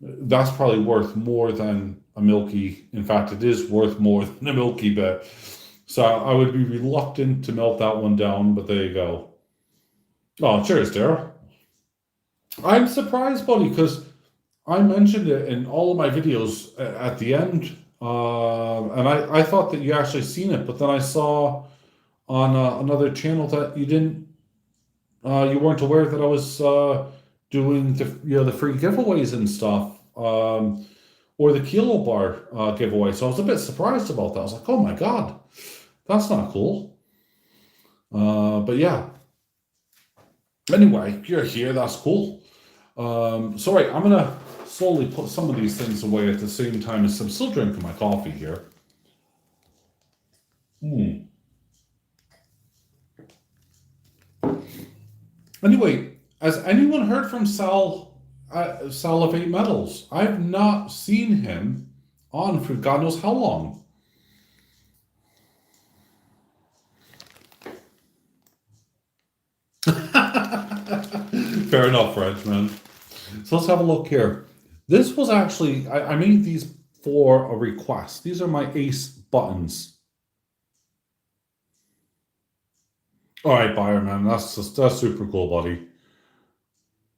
probably worth more than a Milky. In fact, it is worth more than a Milky bit. So I would be reluctant to melt that one down, but there you go. Oh, cheers, Daryl. I'm surprised, buddy, because I mentioned it in all of my videos at the end, and I thought that you actually seen it, but then I saw on another channel that you didn't, you weren't aware that I was doing the free giveaways and stuff, or the kilo bar giveaway. So I was a bit surprised about that. I was like, oh my god, that's not cool. But yeah. Anyway, you're here. That's cool. So right, I'm gonna slowly put some of these things away at the same time as I'm still drinking my coffee here. Anyway, has anyone heard from Sal of 8 Metals? I've not seen him on for God knows how long. Fair enough, Frenchman. So let's have a look here. This was actually, I made these for a request. These are my Ace buttons. All right, Buyer, man, that's super cool, buddy.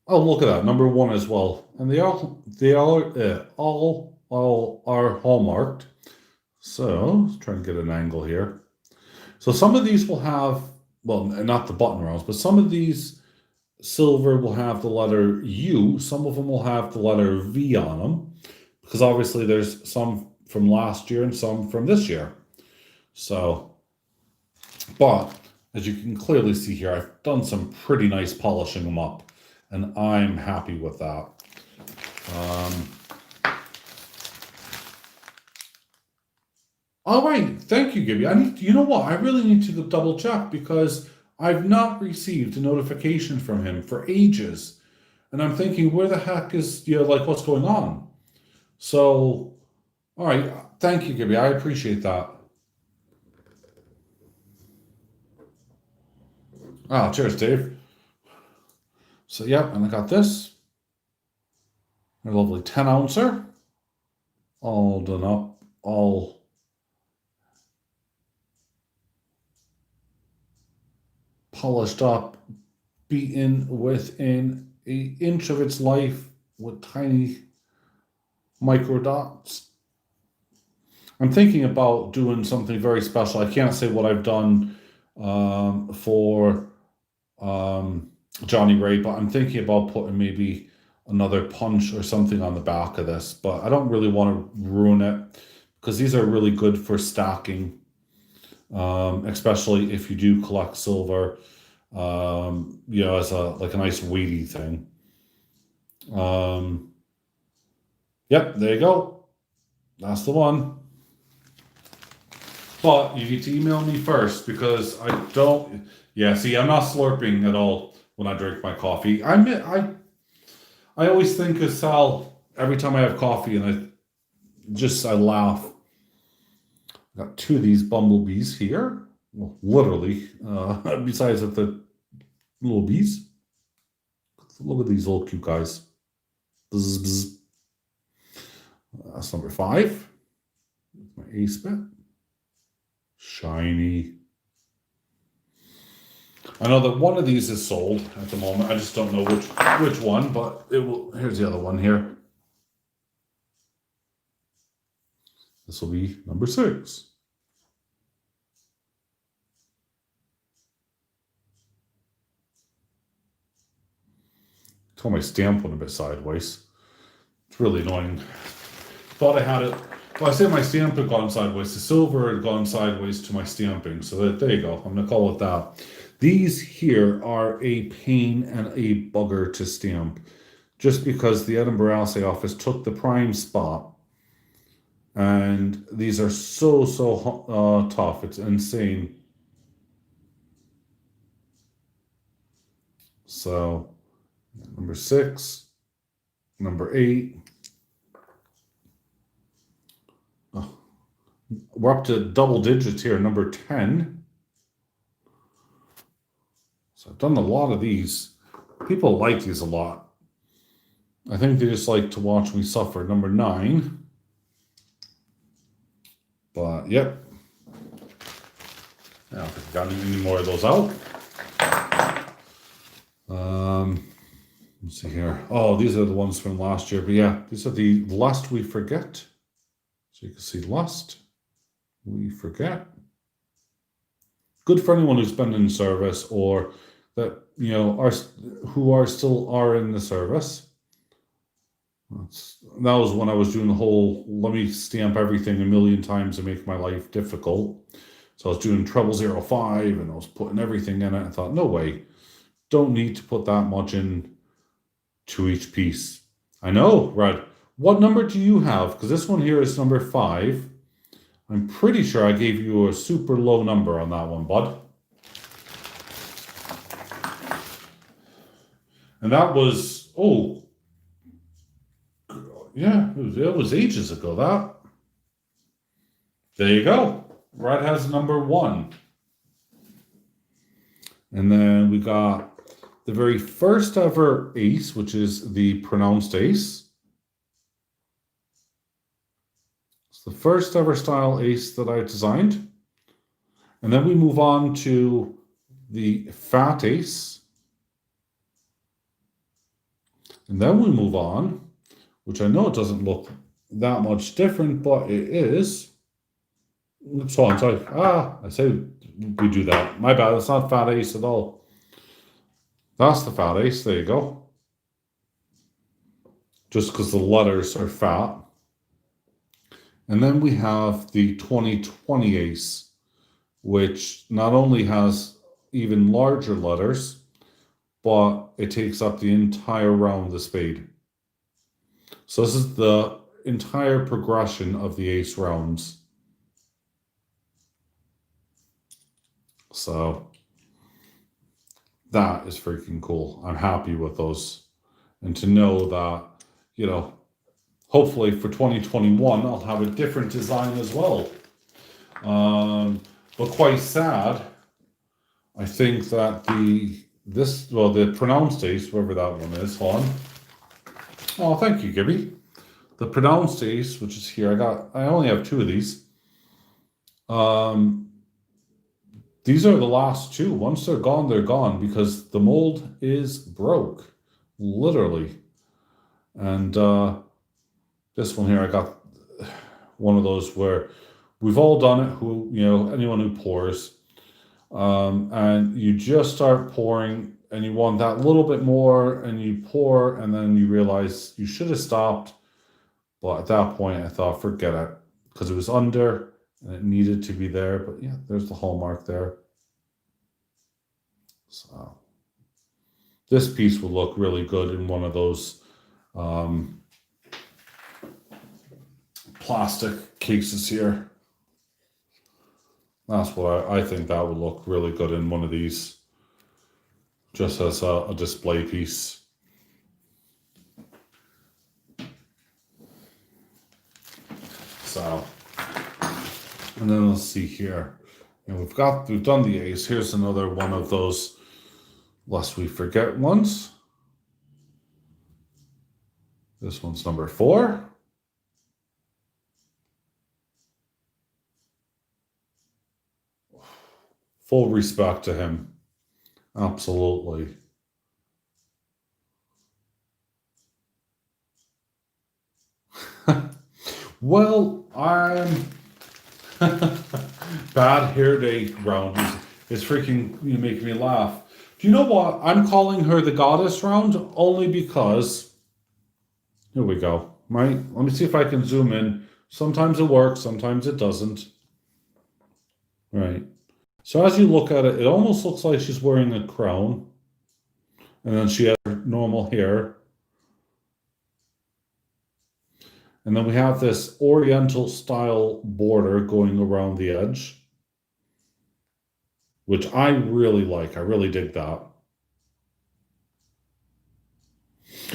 Oh, look at that, number 1 as well, and they all are hallmarked. So let's try and get an angle here. So some of these will have, well, not the button rounds, but some of these silver will have the letter U. Some of them will have the letter V on them, because obviously there's some from last year and some from this year. So, but as you can clearly see here, I've done some pretty nice polishing them up, and I'm happy with that. All right, thank you, Gibby. You know what? I really need to double check, because I've not received a notification from him for ages, and I'm thinking, where the heck is what's going on? So, all right, thank you, Gibby. I appreciate that. Ah, cheers, Dave. So, yep, and I got this. A lovely 10 ouncer. All done up, all polished up, beaten within an inch of its life with tiny micro dots. I'm thinking about doing something very special. I can't say what I've done for Johnny Ray, but I'm thinking about putting maybe another punch or something on the back of this. But I don't really want to ruin it because these are really good for stacking, especially if you do collect silver. As a nice weighty thing. Yep, there you go. That's the one. But you need to email me first because I don't. Yeah, see, I'm not slurping at all when I drink my coffee. I always think of Sal every time I have coffee, and I laugh. I got two of these bumblebees here. Well, literally. Besides the little bees. Look at these little cute guys. Bzz, bzz. That's number 5. My ace bet. Shiny. I know that one of these is sold at the moment. I just don't know which one, but it will. Here's the other one here. This will be number 6. Tell my stamp went a bit sideways. It's really annoying. Thought I had it. Well, I say my stamp had gone sideways. The silver had gone sideways to my stamping. So there you go. I'm going to call it that. These here are a pain and a bugger to stamp. Just because the Edinburgh Assay Office took the prime spot. And these are so tough. It's insane. So, number 6. Number 8. We're up to double digits here, number 10. So I've done a lot of these. People like these a lot. I think they just like to watch me suffer. Number 9. But, yep. I don't think I got any more of those out. Let's see here. Oh, these are the ones from last year. But yeah, these are the Lust We Forget. So you can see Lust We Forget. Good for anyone who's been in service or that, who still in the service. That was when I was doing the whole, let me stamp everything a million times and make my life difficult. So I was doing treble 05 and I was putting everything in it. I thought, no way, don't need to put that much in to each piece. I know, Red. What number do you have? Because this one here is number 5. I'm pretty sure I gave you a super low number on that one, bud. And that was, yeah, it was ages ago, that. There you go. Red has number 1. And then we got the very first ever ace, which is the pronounced ace. It's the first ever style ace that I designed. And then we move on to the fat ace. And then we move on, which I know it doesn't look that much different, but it is. So I'm sorry. I say we do that. My bad, it's not fat ace at all. That's the fat ace, there you go. Just because the letters are fat. And then we have the 2020 ace, which not only has even larger letters, but it takes up the entire round of the spade. So this is the entire progression of the ace rounds. So that is freaking cool. I'm happy with those. And to know that, hopefully for 2021, I'll have a different design as well. But quite sad, I think that the pronounced ace, wherever that one is, hold on. Oh, thank you, Gibby. The pronounced ace, which is here, I only have 2 of these. These are the last 2. Once they're gone because the mold is broke, literally. And this one here, I got one of those where we've all done it, who, anyone who pours. And you just start pouring and you want that little bit more and you pour and then you realize you should have stopped. But at that point I thought, forget it, because it was under and it needed to be there. But yeah, there's the hallmark there. So this piece would look really good in one of those plastic cases here. That's what I think that would look really good in one of these, just as a display piece. So, and then let's see here. And we've done the ace. Here's another one of those lest we forget ones. This one's number 4. Full respect to him. Absolutely. Well, I'm bad hair day round is freaking making me laugh. Do you know what? I'm calling her the goddess round only because, here we go. Right? Let me see if I can zoom in. Sometimes it works, sometimes it doesn't. Right. So as you look at it, it almost looks like she's wearing a crown. And then she has her normal hair. And then we have this oriental style border going around the edge, which I really like. I really dig that.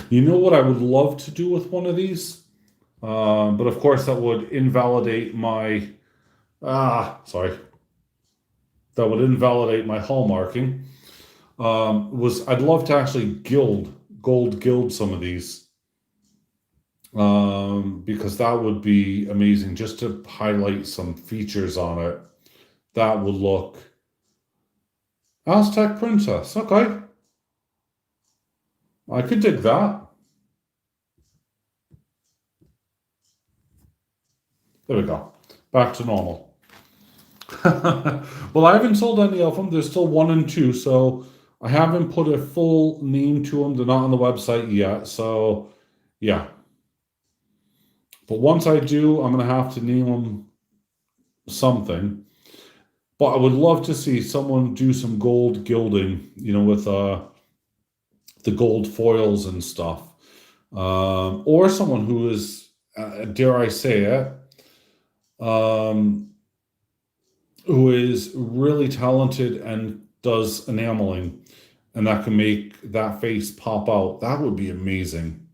You know what I would love to do with one of these? But of course that would invalidate my, that would invalidate my hallmarking. I'd love to actually gold gild some of these. Because that would be amazing, just to highlight some features on it. That would look Aztec Princess. Okay, I could dig that. There we go. Back to normal. Well, I haven't sold any of them. There's still 1 and 2, so I haven't put a full name to them. They're not on the website yet, so yeah. But once I do, I'm going to have to name them something. But I would love to see someone do some gold gilding, with the gold foils and stuff. Or someone who is, dare I say it, who is really talented and does enameling, and that can make that face pop out. That would be amazing.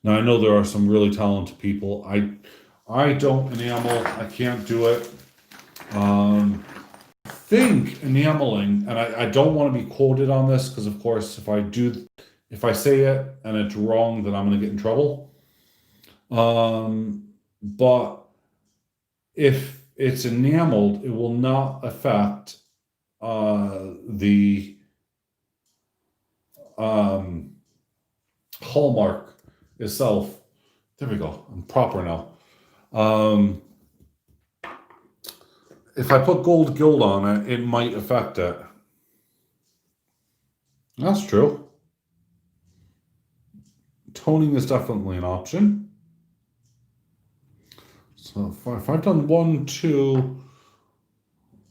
Now, I know there are some really talented people. I don't enamel. I can't do it. Think enameling, and I don't want to be quoted on this because, of course, if I say it and it's wrong, then I'm going to get in trouble. But if it's enameled, it will not affect the hallmark itself. There we go. I'm proper now. If I put gold gild on it, it might affect it. That's true. Toning is definitely an option. So if I've done 1, 2,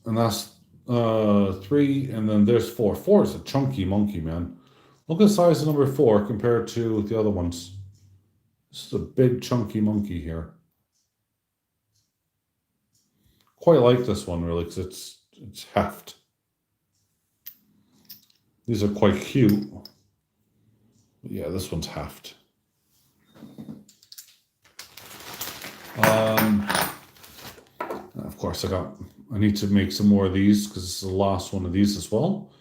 and that's 3, and then there's 4. 4 is a chunky monkey, man. Look at the size of number 4 compared to the other ones. This is a big chunky monkey here. Quite like this one, really, because it's heft. These are quite cute. But yeah, this one's heft. Of course, I need to make some more of these because this is the last one of these as well.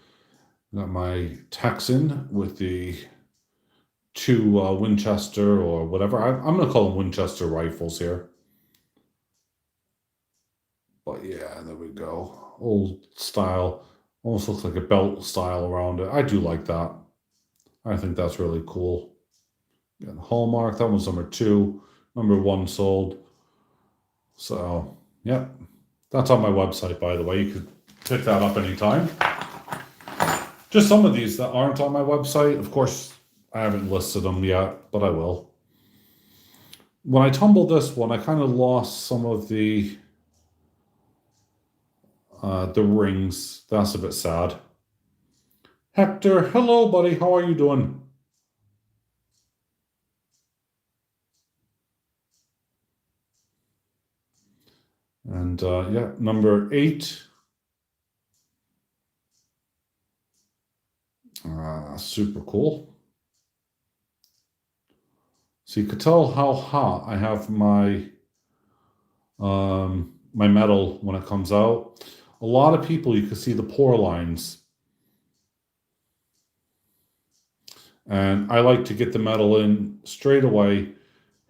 Got my Texan with the 2 Winchester or whatever. I'm going to call them Winchester rifles here. But yeah, there we go. Old style. Almost looks like a belt style around it. I do like that. I think that's really cool. Again, hallmark. That one's number 2. Number 1 sold. So, Yep. That's on my website, by the way. You could pick that up anytime. Just some of these that aren't on my website. Of course, I haven't listed them yet, but I will. When I tumbled this one, I kind of lost some of the rings. That's a bit sad. Hector, hello, buddy. How are you doing? And yeah, number 8. Super cool. So you could tell how hot I have my my metal when it comes out. A lot of people, you can see the pore lines. And I like to get the metal in straight away,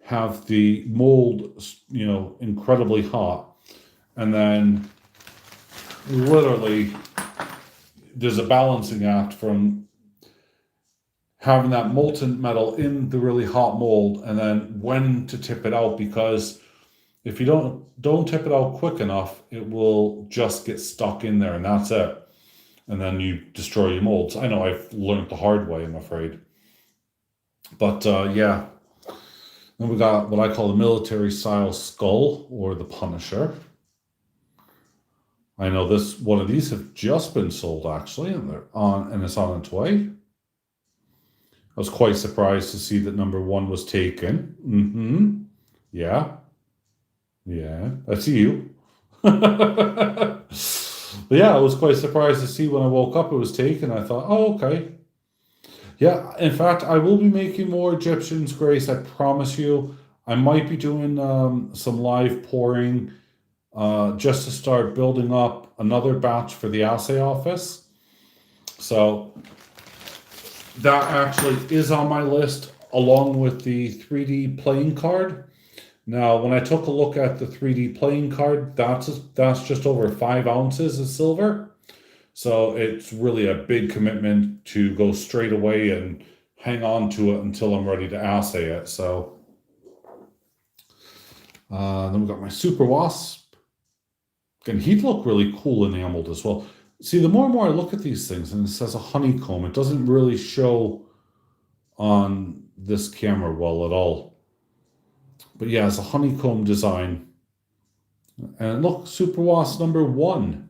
have the mold, incredibly hot, and then literally there's a balancing act from having that molten metal in the really hot mold and then when to tip it out, because if you don't tip it out quick enough, it will just get stuck in there and that's it. And then you destroy your molds. I know I've learned the hard way, I'm afraid. But yeah. Then we got what I call the military style skull or the Punisher. I know one of these have just been sold actually, and it's on its way. I was quite surprised to see that number 1 was taken. Mm-hmm. Yeah. Yeah. I see you. But yeah, I was quite surprised to see when I woke up it was taken. I thought, oh, okay. Yeah, in fact, I will be making more Egyptians, Grace, I promise you. I might be doing some live pouring just to start building up another batch for the assay office. So that actually is on my list along with the 3D playing card. Now, when I took a look at the 3D playing card, that's just over 5 ounces of silver. So it's really a big commitment to go straight away and hang on to it until I'm ready to assay it. So then we got my Super Wasp. And he'd look really cool enameled as well. See, the more and more I look at these things, and it says a honeycomb, it doesn't really show on this camera well at all. But yeah, it's a honeycomb design. And look, Super Wasp number 1.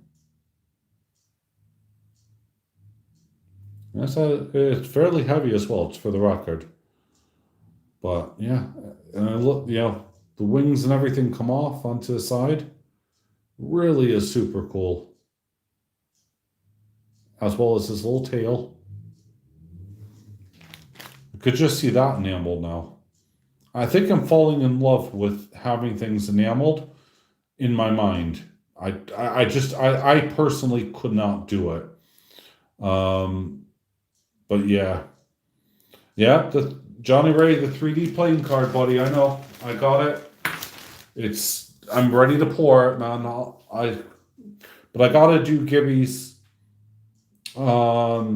It's fairly heavy as well, it's for the record. But yeah, and I look, the wings and everything come off onto the side. Really is super cool. As well as his little tail. You could just see that enameled now. I think I'm falling in love with having things enameled in my mind. I personally could not do it. But yeah. Yeah, the Johnny Ray, the 3D playing card, buddy. I know. I got it. I'm ready to pour it, man. But I gotta do Gibby's what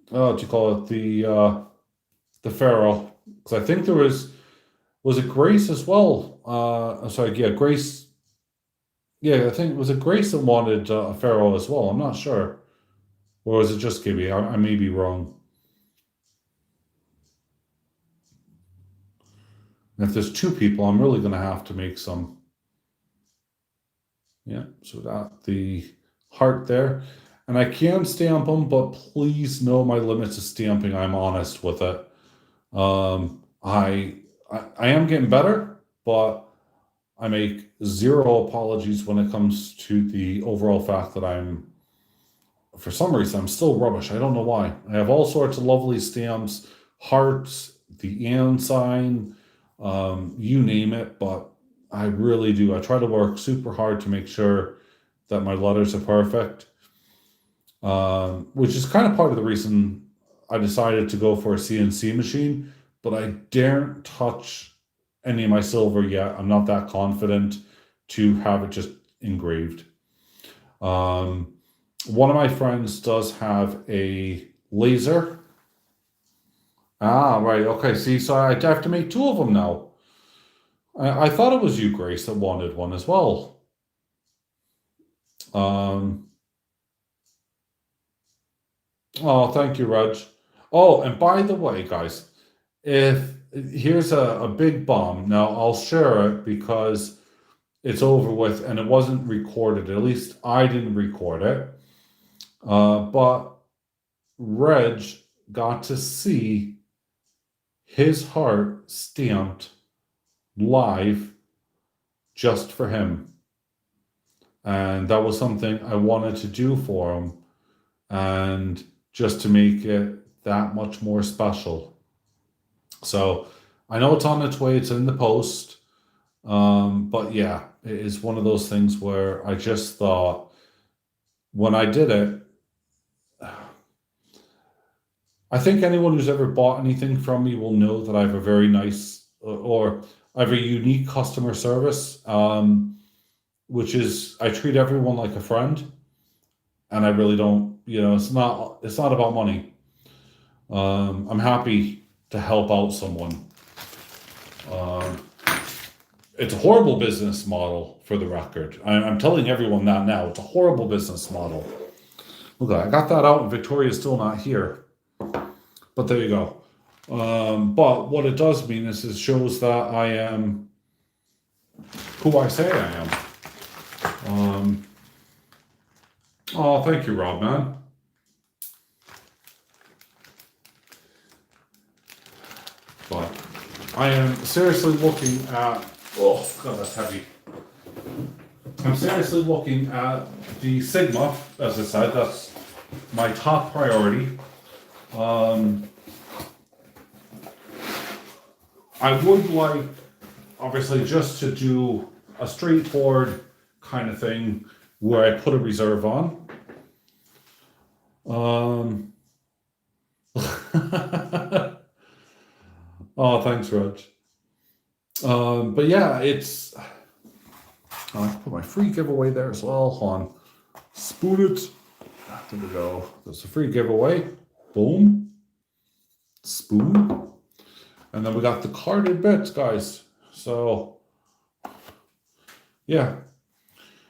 do you call it? The Pharaoh. Because I think there was it Grace as well? I'm sorry, yeah, Grace. Yeah, I think it was Grace that wanted a Pharaoh as well. I'm not sure. Or was it just Gibby? I may be wrong. And if there's 2 people, I'm really going to have to make some. Yeah, so got the heart there. And I can stamp them, but please know my limits of stamping. I'm honest with it. I am getting better, but I make 0 apologies when it comes to the overall fact that for some reason, I'm still rubbish. I don't know why. I have all sorts of lovely stamps, hearts, the and sign, you name it, but I really do. I try to work super hard to make sure that my letters are perfect, which is kind of part of the reason I decided to go for a CNC machine, but I daren't touch any of my silver yet. I'm not that confident to have it just engraved. One of my friends does have a laser. Ah, right. Okay. See, so I have to make 2 of them now. I thought it was you, Grace, that wanted one as well. Um, oh, thank you, Reg. Oh, and by the way, guys, if here's a big bomb. Now I'll share it because it's over with and it wasn't recorded. At least I didn't record it. But Reg got to see his heart stamped live just for him. And that was something I wanted to do for him and just to make it that much more special. So I know it's on its way, it's in the post. But yeah, it is one of those things where I just thought when I did it, I think anyone who's ever bought anything from me will know that I have a very nice or I have a unique customer service, which is I treat everyone like a friend, and I really don't. It's not about money. I'm happy to help out someone. Um, it's a horrible business model, for the record. I'm telling everyone that now. It's a horrible business model. Look, I got that out, and Victoria's still not here. But there you go. But what it does mean is it shows that I am who I say I am. Oh, thank you, Rob, man. But I am seriously looking at. Oh, God, that's heavy. I'm seriously looking at the Sigma, as I said. That's my top priority. I would like, obviously, just to do a straightforward kind of thing where I put a reserve on. Oh, thanks, Reg. But yeah, it's. I put my free giveaway there as well. Hold on. Spoon it. There we go. There's a free giveaway. Boom. Spoon. And then we got the carded bits, guys. So, yeah.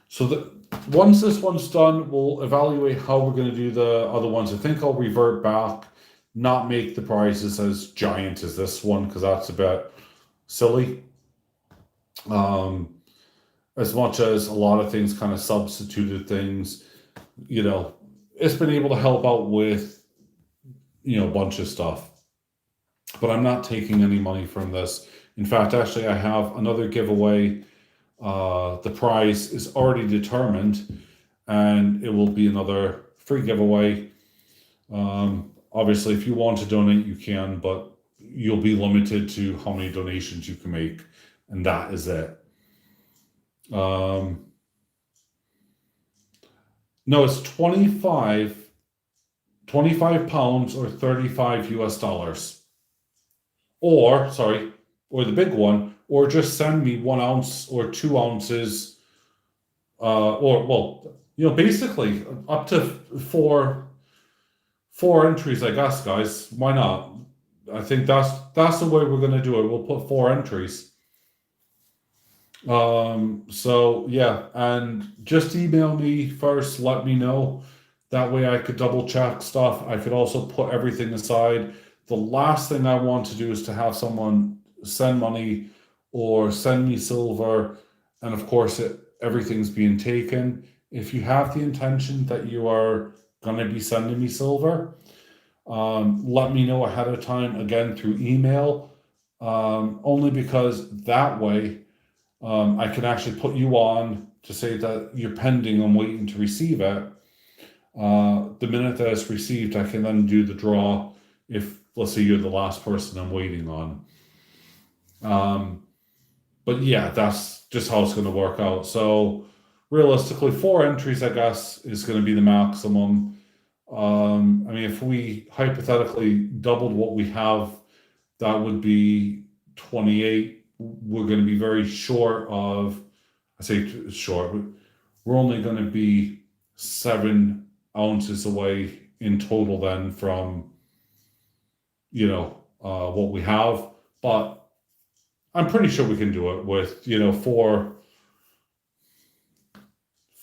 So once this one's done, we'll evaluate how we're going to do the other ones. I think I'll revert back, not make the prizes as giant as this one, because that's a bit silly. As much as a lot of things kind of substituted things, it's been able to help out with, a bunch of stuff. But I'm not taking any money from this. In fact, actually, I have another giveaway. The prize is already determined, and it will be another free giveaway. Obviously, if you want to donate, you can, but you'll be limited to how many donations you can make, and that is it. No, it's 25 pounds or 35 US dollars. Or the big one, or just send me 1 ounce or 2 ounces, basically up to four entries, I guess, guys. Why not? I think that's the way we're gonna do it. We'll put 4 entries. So yeah, and just email me first, let me know. That way I could double check stuff. I could also put everything aside. The last thing I want to do is to have someone send money or send me silver, and of course everything's being taken. If you have the intention that you are going to be sending me silver, let me know ahead of time, again through email, only because that way I can actually put you on to say that you're pending and waiting to receive it. The minute that it's received, I can then do the draw if, let's say, you're the last person I'm waiting on. But yeah, that's just how it's going to work out. So realistically, 4 entries, I guess, is going to be the maximum. If we hypothetically doubled what we have, that would be 28. We're going to be very short of, I say short, but we're only going to be 7 ounces away in total then from, what we have. But I'm pretty sure we can do it with, you know, four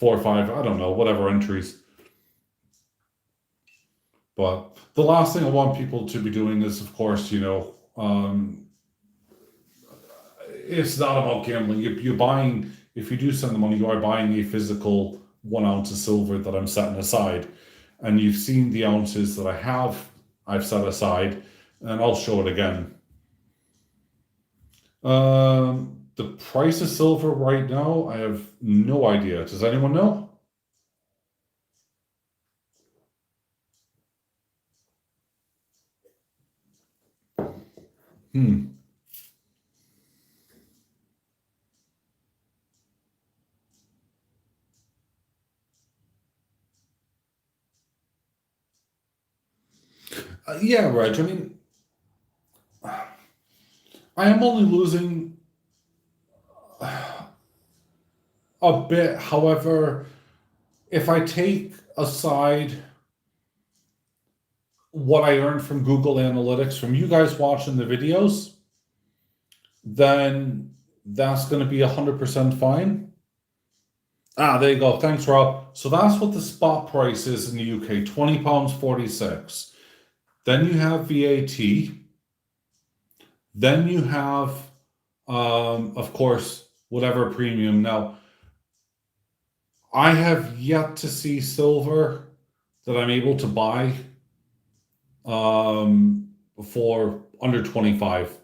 or five, I don't know, whatever entries. But the last thing I want people to be doing is, of course, you know, it's not about gambling. You're buying, if you do send the money, you are buying a physical 1 ounce of silver that I'm setting aside. And you've seen the ounces that I've set aside, and I'll show it again. The price of silver right now, I have no idea. Does anyone know? Hmm. Yeah, Reg. I mean, I am only losing a bit. However, if I take aside what I earned from Google Analytics, from you guys watching the videos, then that's going to be 100% fine. Ah, there you go. Thanks, Rob. So that's what the spot price is in the UK, £20.46. Then you have VAT. Then you have, of course, whatever premium. Now, I have yet to see silver that I'm able to buy for under 25.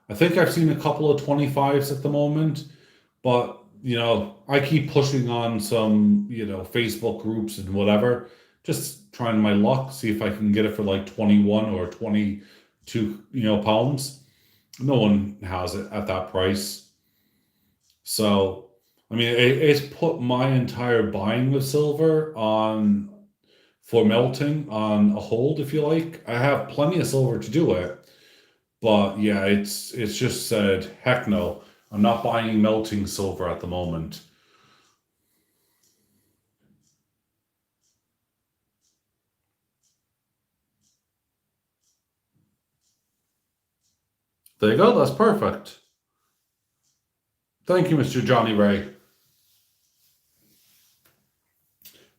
I think I've seen a couple of 25s at the moment, but you know, I keep pushing on some, you know, Facebook groups and whatever, just trying my luck, see if I can get it for like 21 or 22, you know, pounds. No one has it at that price. So, I mean, it's put my entire buying of silver on for melting on a hold, if you like. I have plenty of silver to do it, but yeah, it's just said, heck no, I'm not buying melting silver at the moment. There you go, that's perfect. Thank you, Mr. Johnny Ray.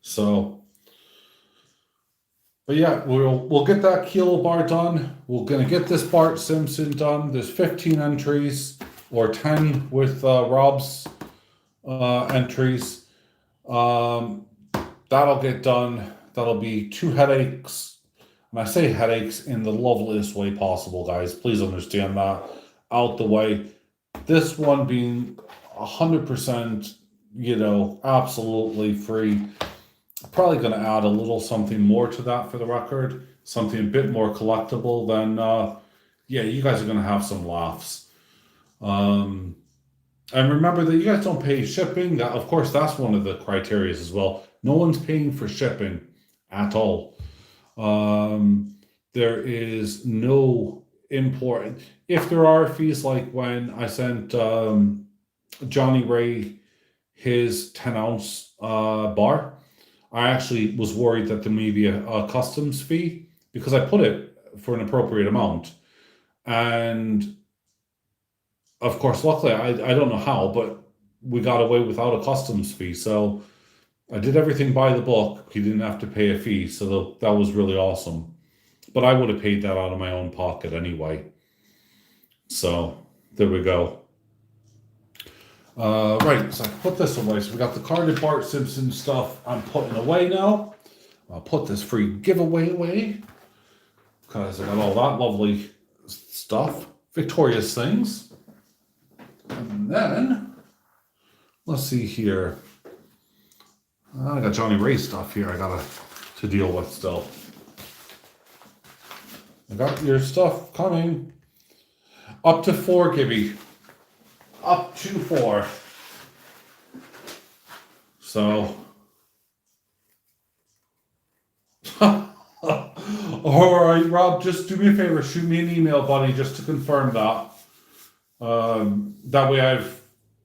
So, but yeah, we'll get that kilo bar done. We're gonna get this Bart Simpson done. There's 15 entries or 10 with Rob's entries. Um, that'll get done. That'll be 2 headaches. And I say headaches in the loveliest way possible, guys. Please understand that. Out the way. This one being 100%, you know, absolutely free. Probably going to add a little something more to that for the record. Something a bit more collectible than, yeah, you guys are going to have some laughs. And remember that you guys don't pay shipping. That, of course, that's one of the criteria as well. No one's paying for shipping at all. There is no import. If there are fees, like when I sent Johnny Ray his 10 ounce bar, I actually was worried that there may be a customs fee because I put it for an appropriate amount. And of course, luckily, I don't know how, but we got away without a customs fee. So I did everything by the book. He didn't have to pay a fee. So that was really awesome. But I would have paid that out of my own pocket anyway. So there we go. Right, so I can put this away. So we got the carded Bart Simpson stuff I'm putting away now. I'll put this free giveaway away because I got all that lovely stuff, victorious things. And then, let's see here. I got Johnny Ray stuff here I got to deal with still. I got your stuff coming. Up to 4, Gibby. Up to 4. So. Alright, Rob, just do me a favor. Shoot me an email, buddy, just to confirm that. That way I've,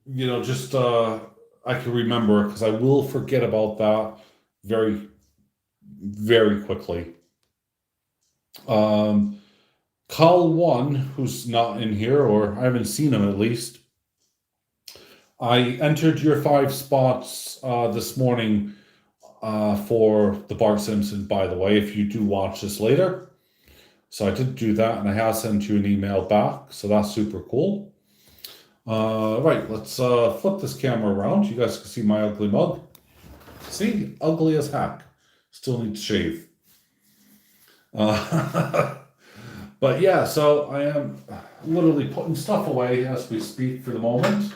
you know, just I can remember, because I will forget about that very, very quickly. Call one, who's not in here, or I haven't seen him at least. I entered your 5 spots this morning for the Bart Simpson, by the way, if you do watch this later. So I did do that, and I have sent you an email back, so that's super cool. Right, let's flip this camera around. You guys can see my ugly mug. See, ugly as heck. Still need to shave. But yeah, so I am literally putting stuff away as we speak for the moment,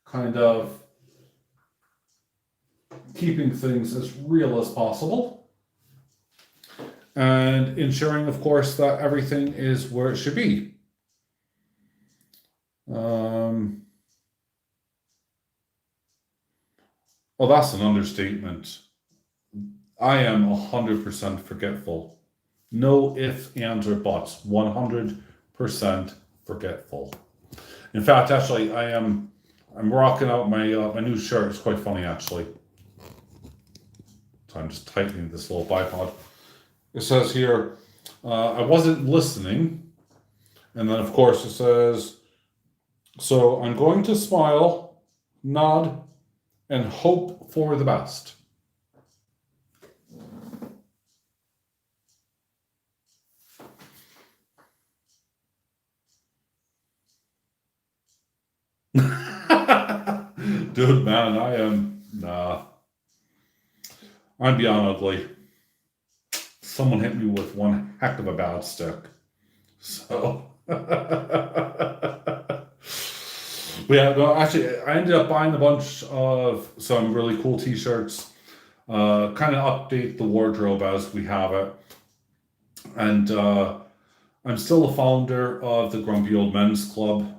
kind of keeping things as real as possible, and ensuring, of course, that everything is where it should be. Well, that's an understatement. I am 100% forgetful. No ifs, ands, or buts. 100% forgetful. In fact, actually, I'm rocking out my my new shirt. It's quite funny, actually. So I'm just tightening this little bipod. It says here, I wasn't listening. And then, of course, it says, so I'm going to smile, nod, and hope for the best. Dude, man, I'm beyond ugly. Someone hit me with one heck of a bad stick. So, yeah, no, actually, I ended up buying a bunch of some really cool t-shirts, kind of update the wardrobe as we have it. And I'm still a founder of the Grumpy Old Men's Club.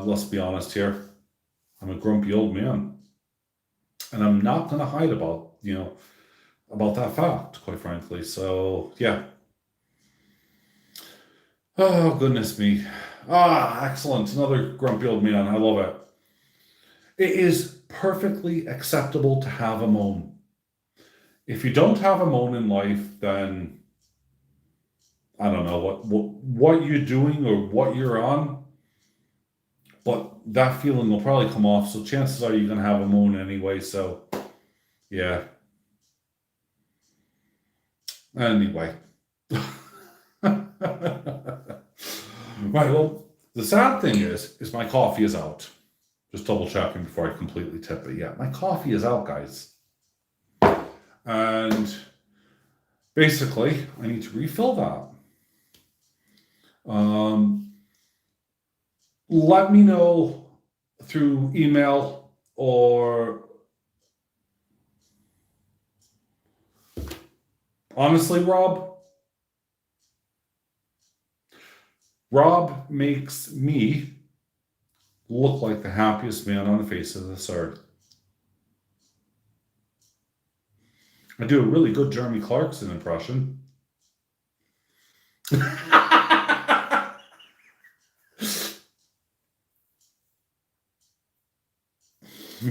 Let's be honest here. I'm a grumpy old man. And I'm not going to hide about that fact, quite frankly. So, yeah. Oh, goodness me. Excellent. Another grumpy old man. I love it. It is perfectly acceptable to have a moan. If you don't have a moan in life, then I don't know what you're doing or what you're on, but that feeling will probably come off. So chances are you're going to have a moan anyway. So, yeah. Anyway. Right, well, the sad thing is my coffee is out. Just double checking before I completely tip it. Yeah, my coffee is out, guys. And basically, I need to refill that. Let me know through email or honestly, Rob makes me look like the happiest man on the face of this earth. I do a really good Jeremy Clarkson impression.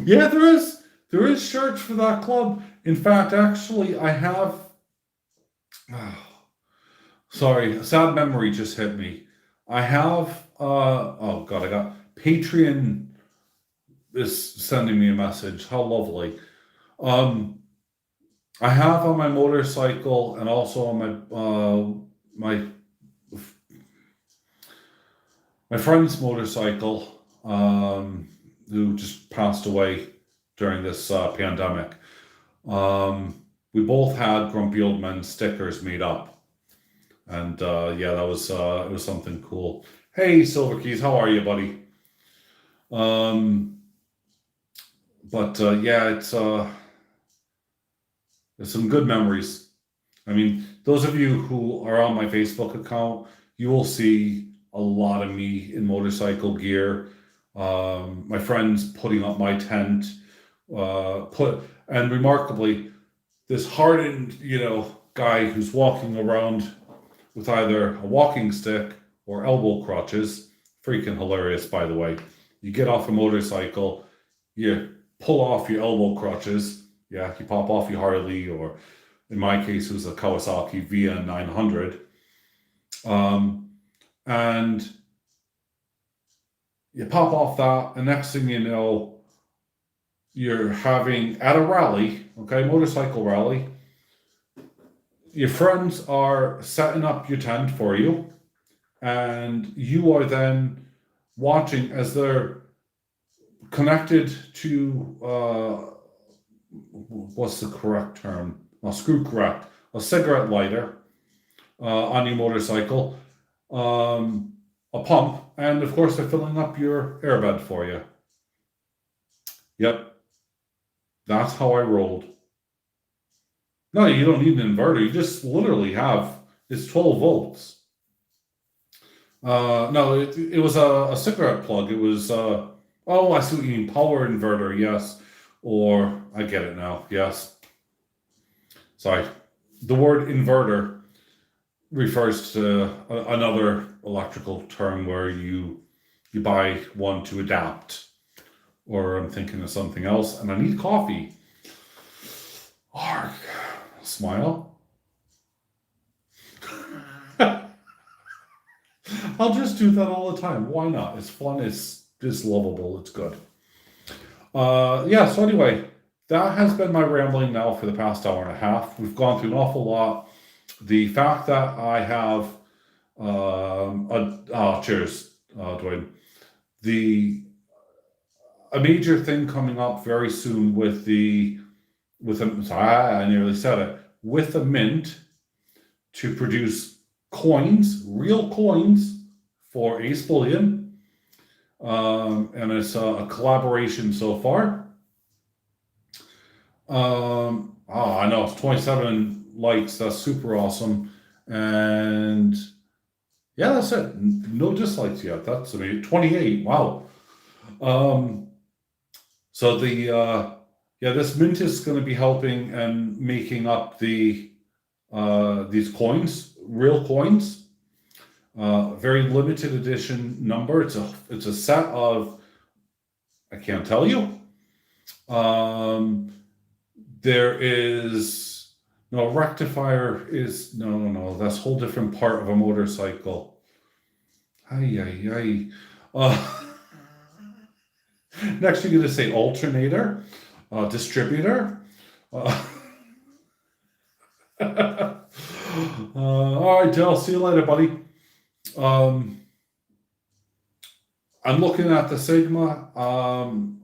Yeah, there is shirts for that club. In fact, actually, I have. Sorry, a sad memory just hit me. I have. Oh God, I got Patreon is sending me a message. How lovely. I have on my motorcycle and also on my friend's motorcycle, who just passed away during this pandemic. We both had Grumpy Old Men stickers made up, and yeah, that was it was something cool. Hey, Silver Keys, how are you, buddy? But yeah, it's some good memories. I mean, those of you who are on my Facebook account, you will see a lot of me in motorcycle gear. My friends putting up my tent, and remarkably, this hardened, guy who's walking around with either a walking stick or elbow crutches. Freaking hilarious, by the way. You get off a motorcycle, you pull off your elbow crutches. Yeah, you pop off your Harley, or in my case, it was a Kawasaki VN 900. and you pop off that, and next thing you know, you're having at a rally, okay, motorcycle rally. Your friends are setting up your tent for you, and you are then watching as they're connected to what's the correct term? Screw correct. A cigarette lighter on your motorcycle, a pump, and of course they're filling up your airbed for you. Yep, that's how I rolled. No, you don't need an inverter. You just literally have it's 12 volts. No, it was a cigarette plug. It was oh, I see what you mean, power inverter. Yes, or I get it now. Yes, sorry. The word inverter refers to another electrical term where you buy one to adapt. Or I'm thinking of something else, and I need coffee. Arg, smile. I'll just do that all the time. Why not? It's fun. It's lovable. It's good. Yeah. So anyway, that has been my rambling now for the past hour and a half. We've gone through an awful lot. The fact that I have cheers, Dwayne. A major thing coming up very soon with I nearly said it, with a mint to produce coins, real coins for AceBullion. And it's a collaboration so far. I know it's 27 likes. That's super awesome. And yeah, that's it. No dislikes yet. That's 28. Wow. So this mint is going to be helping and making up these coins, real coins. Very limited edition number. It's a set of, I can't tell you. There is no rectifier is no. That's a whole different part of a motorcycle. Next, you're going to say alternator, distributor. All right, Dale. See you later, buddy. I'm looking at the Sigma.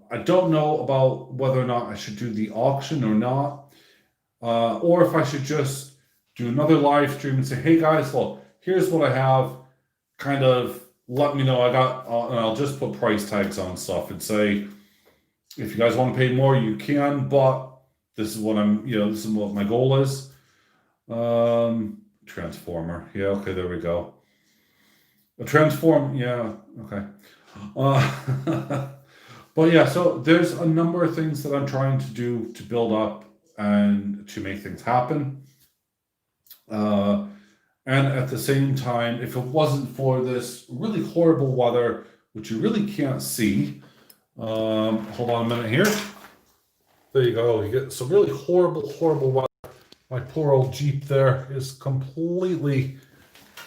I don't know about whether or not I should do the auction or not, or if I should just do another live stream and say, "Hey guys, look, here's what I have. Kind of let me know. I got," and I'll just put price tags on stuff and say, if you guys want to pay more, you can, but this is what this is what my goal is. Transformer. Yeah, okay, there we go. A transform, yeah, okay. But yeah, so there's a number of things that I'm trying to do to build up and to make things happen. And at the same time, if it wasn't for this really horrible weather, which you really can't see, hold on a minute here. There you go. You get some really horrible weather. My poor old Jeep there is completely,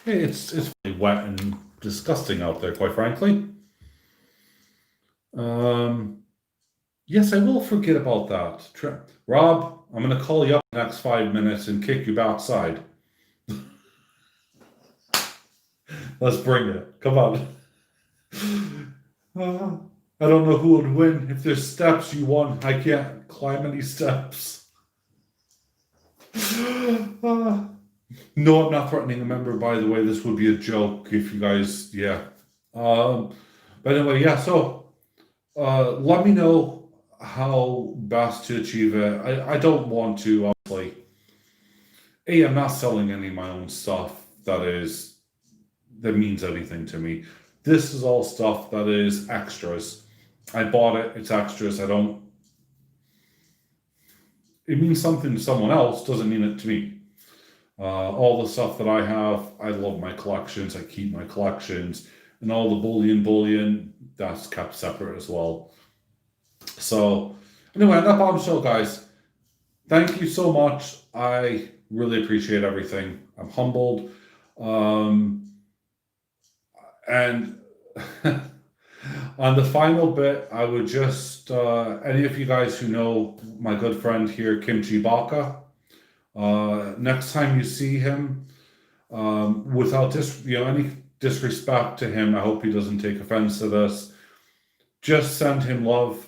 it's really wet and disgusting out there, quite frankly. Yes, I will forget about that. Rob, I'm going to call you up in the next 5 minutes and kick you backside. Let's bring it. Come on. I don't know who would win. If there's steps, you won. I can't climb any steps. No, I'm not threatening a member, by the way. This would be a joke if you guys, yeah. But anyway, yeah, so let me know how best to achieve it. I don't want to, obviously. I'm not selling any of my own stuff that means anything to me. This is all stuff that is extras. I bought it, it's extras. It means something to someone else, doesn't mean it to me. All the stuff that I have, I love my collections, I keep my collections, and all the bullion, that's kept separate as well. So, anyway, on that bombshell, guys, thank you so much. I really appreciate everything. I'm humbled. And on the final bit, I would just, any of you guys who know my good friend here, Kimchi Baka, next time you see him, without any disrespect to him, I hope he doesn't take offense to this. Just send him love.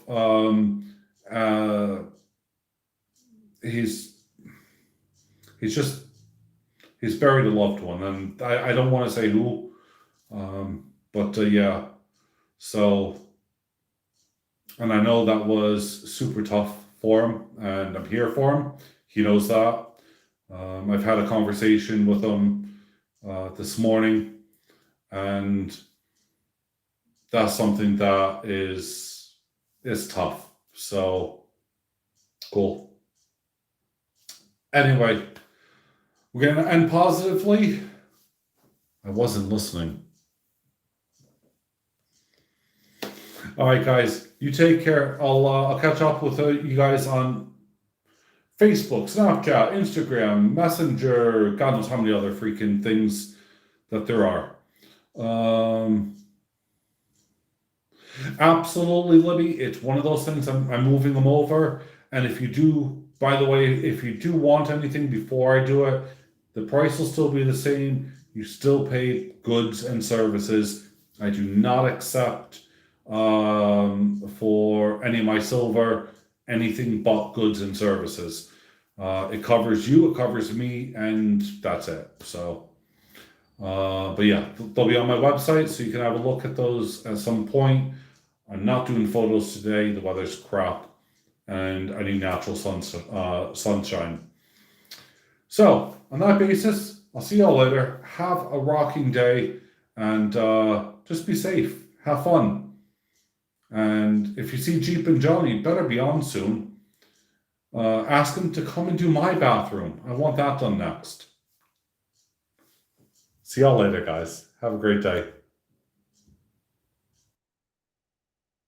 He's buried a loved one, and I don't want to say who, but yeah. So, and I know that was super tough for him, and I'm here for him. He knows that. I've had a conversation with him this morning, and that's something that is tough. So, cool. Anyway, we're going to end positively. I wasn't listening. All right, guys, you take care. I'll catch up with you guys on Facebook, Snapchat, Instagram, Messenger, God knows how many other freaking things that there are. Absolutely, Libby. It's one of those things. I'm moving them over. And if you do, by the way, if you do want anything before I do it, the price will still be the same. You still pay goods and services. I do not accept for any of my silver anything but goods and services. It covers you, it covers me, and that's it. So, but yeah, they'll be on my website, so you can have a look at those at some point. I'm not doing photos today. The weather's crap, and I need natural sunshine. So, on that basis, I'll see y'all later. Have a rocking day, and just be safe. Have fun. And if you see Jeep and Johnny, better be on soon. Ask him to come and do my bathroom. I want that done next. See y'all later, guys. Have a great day.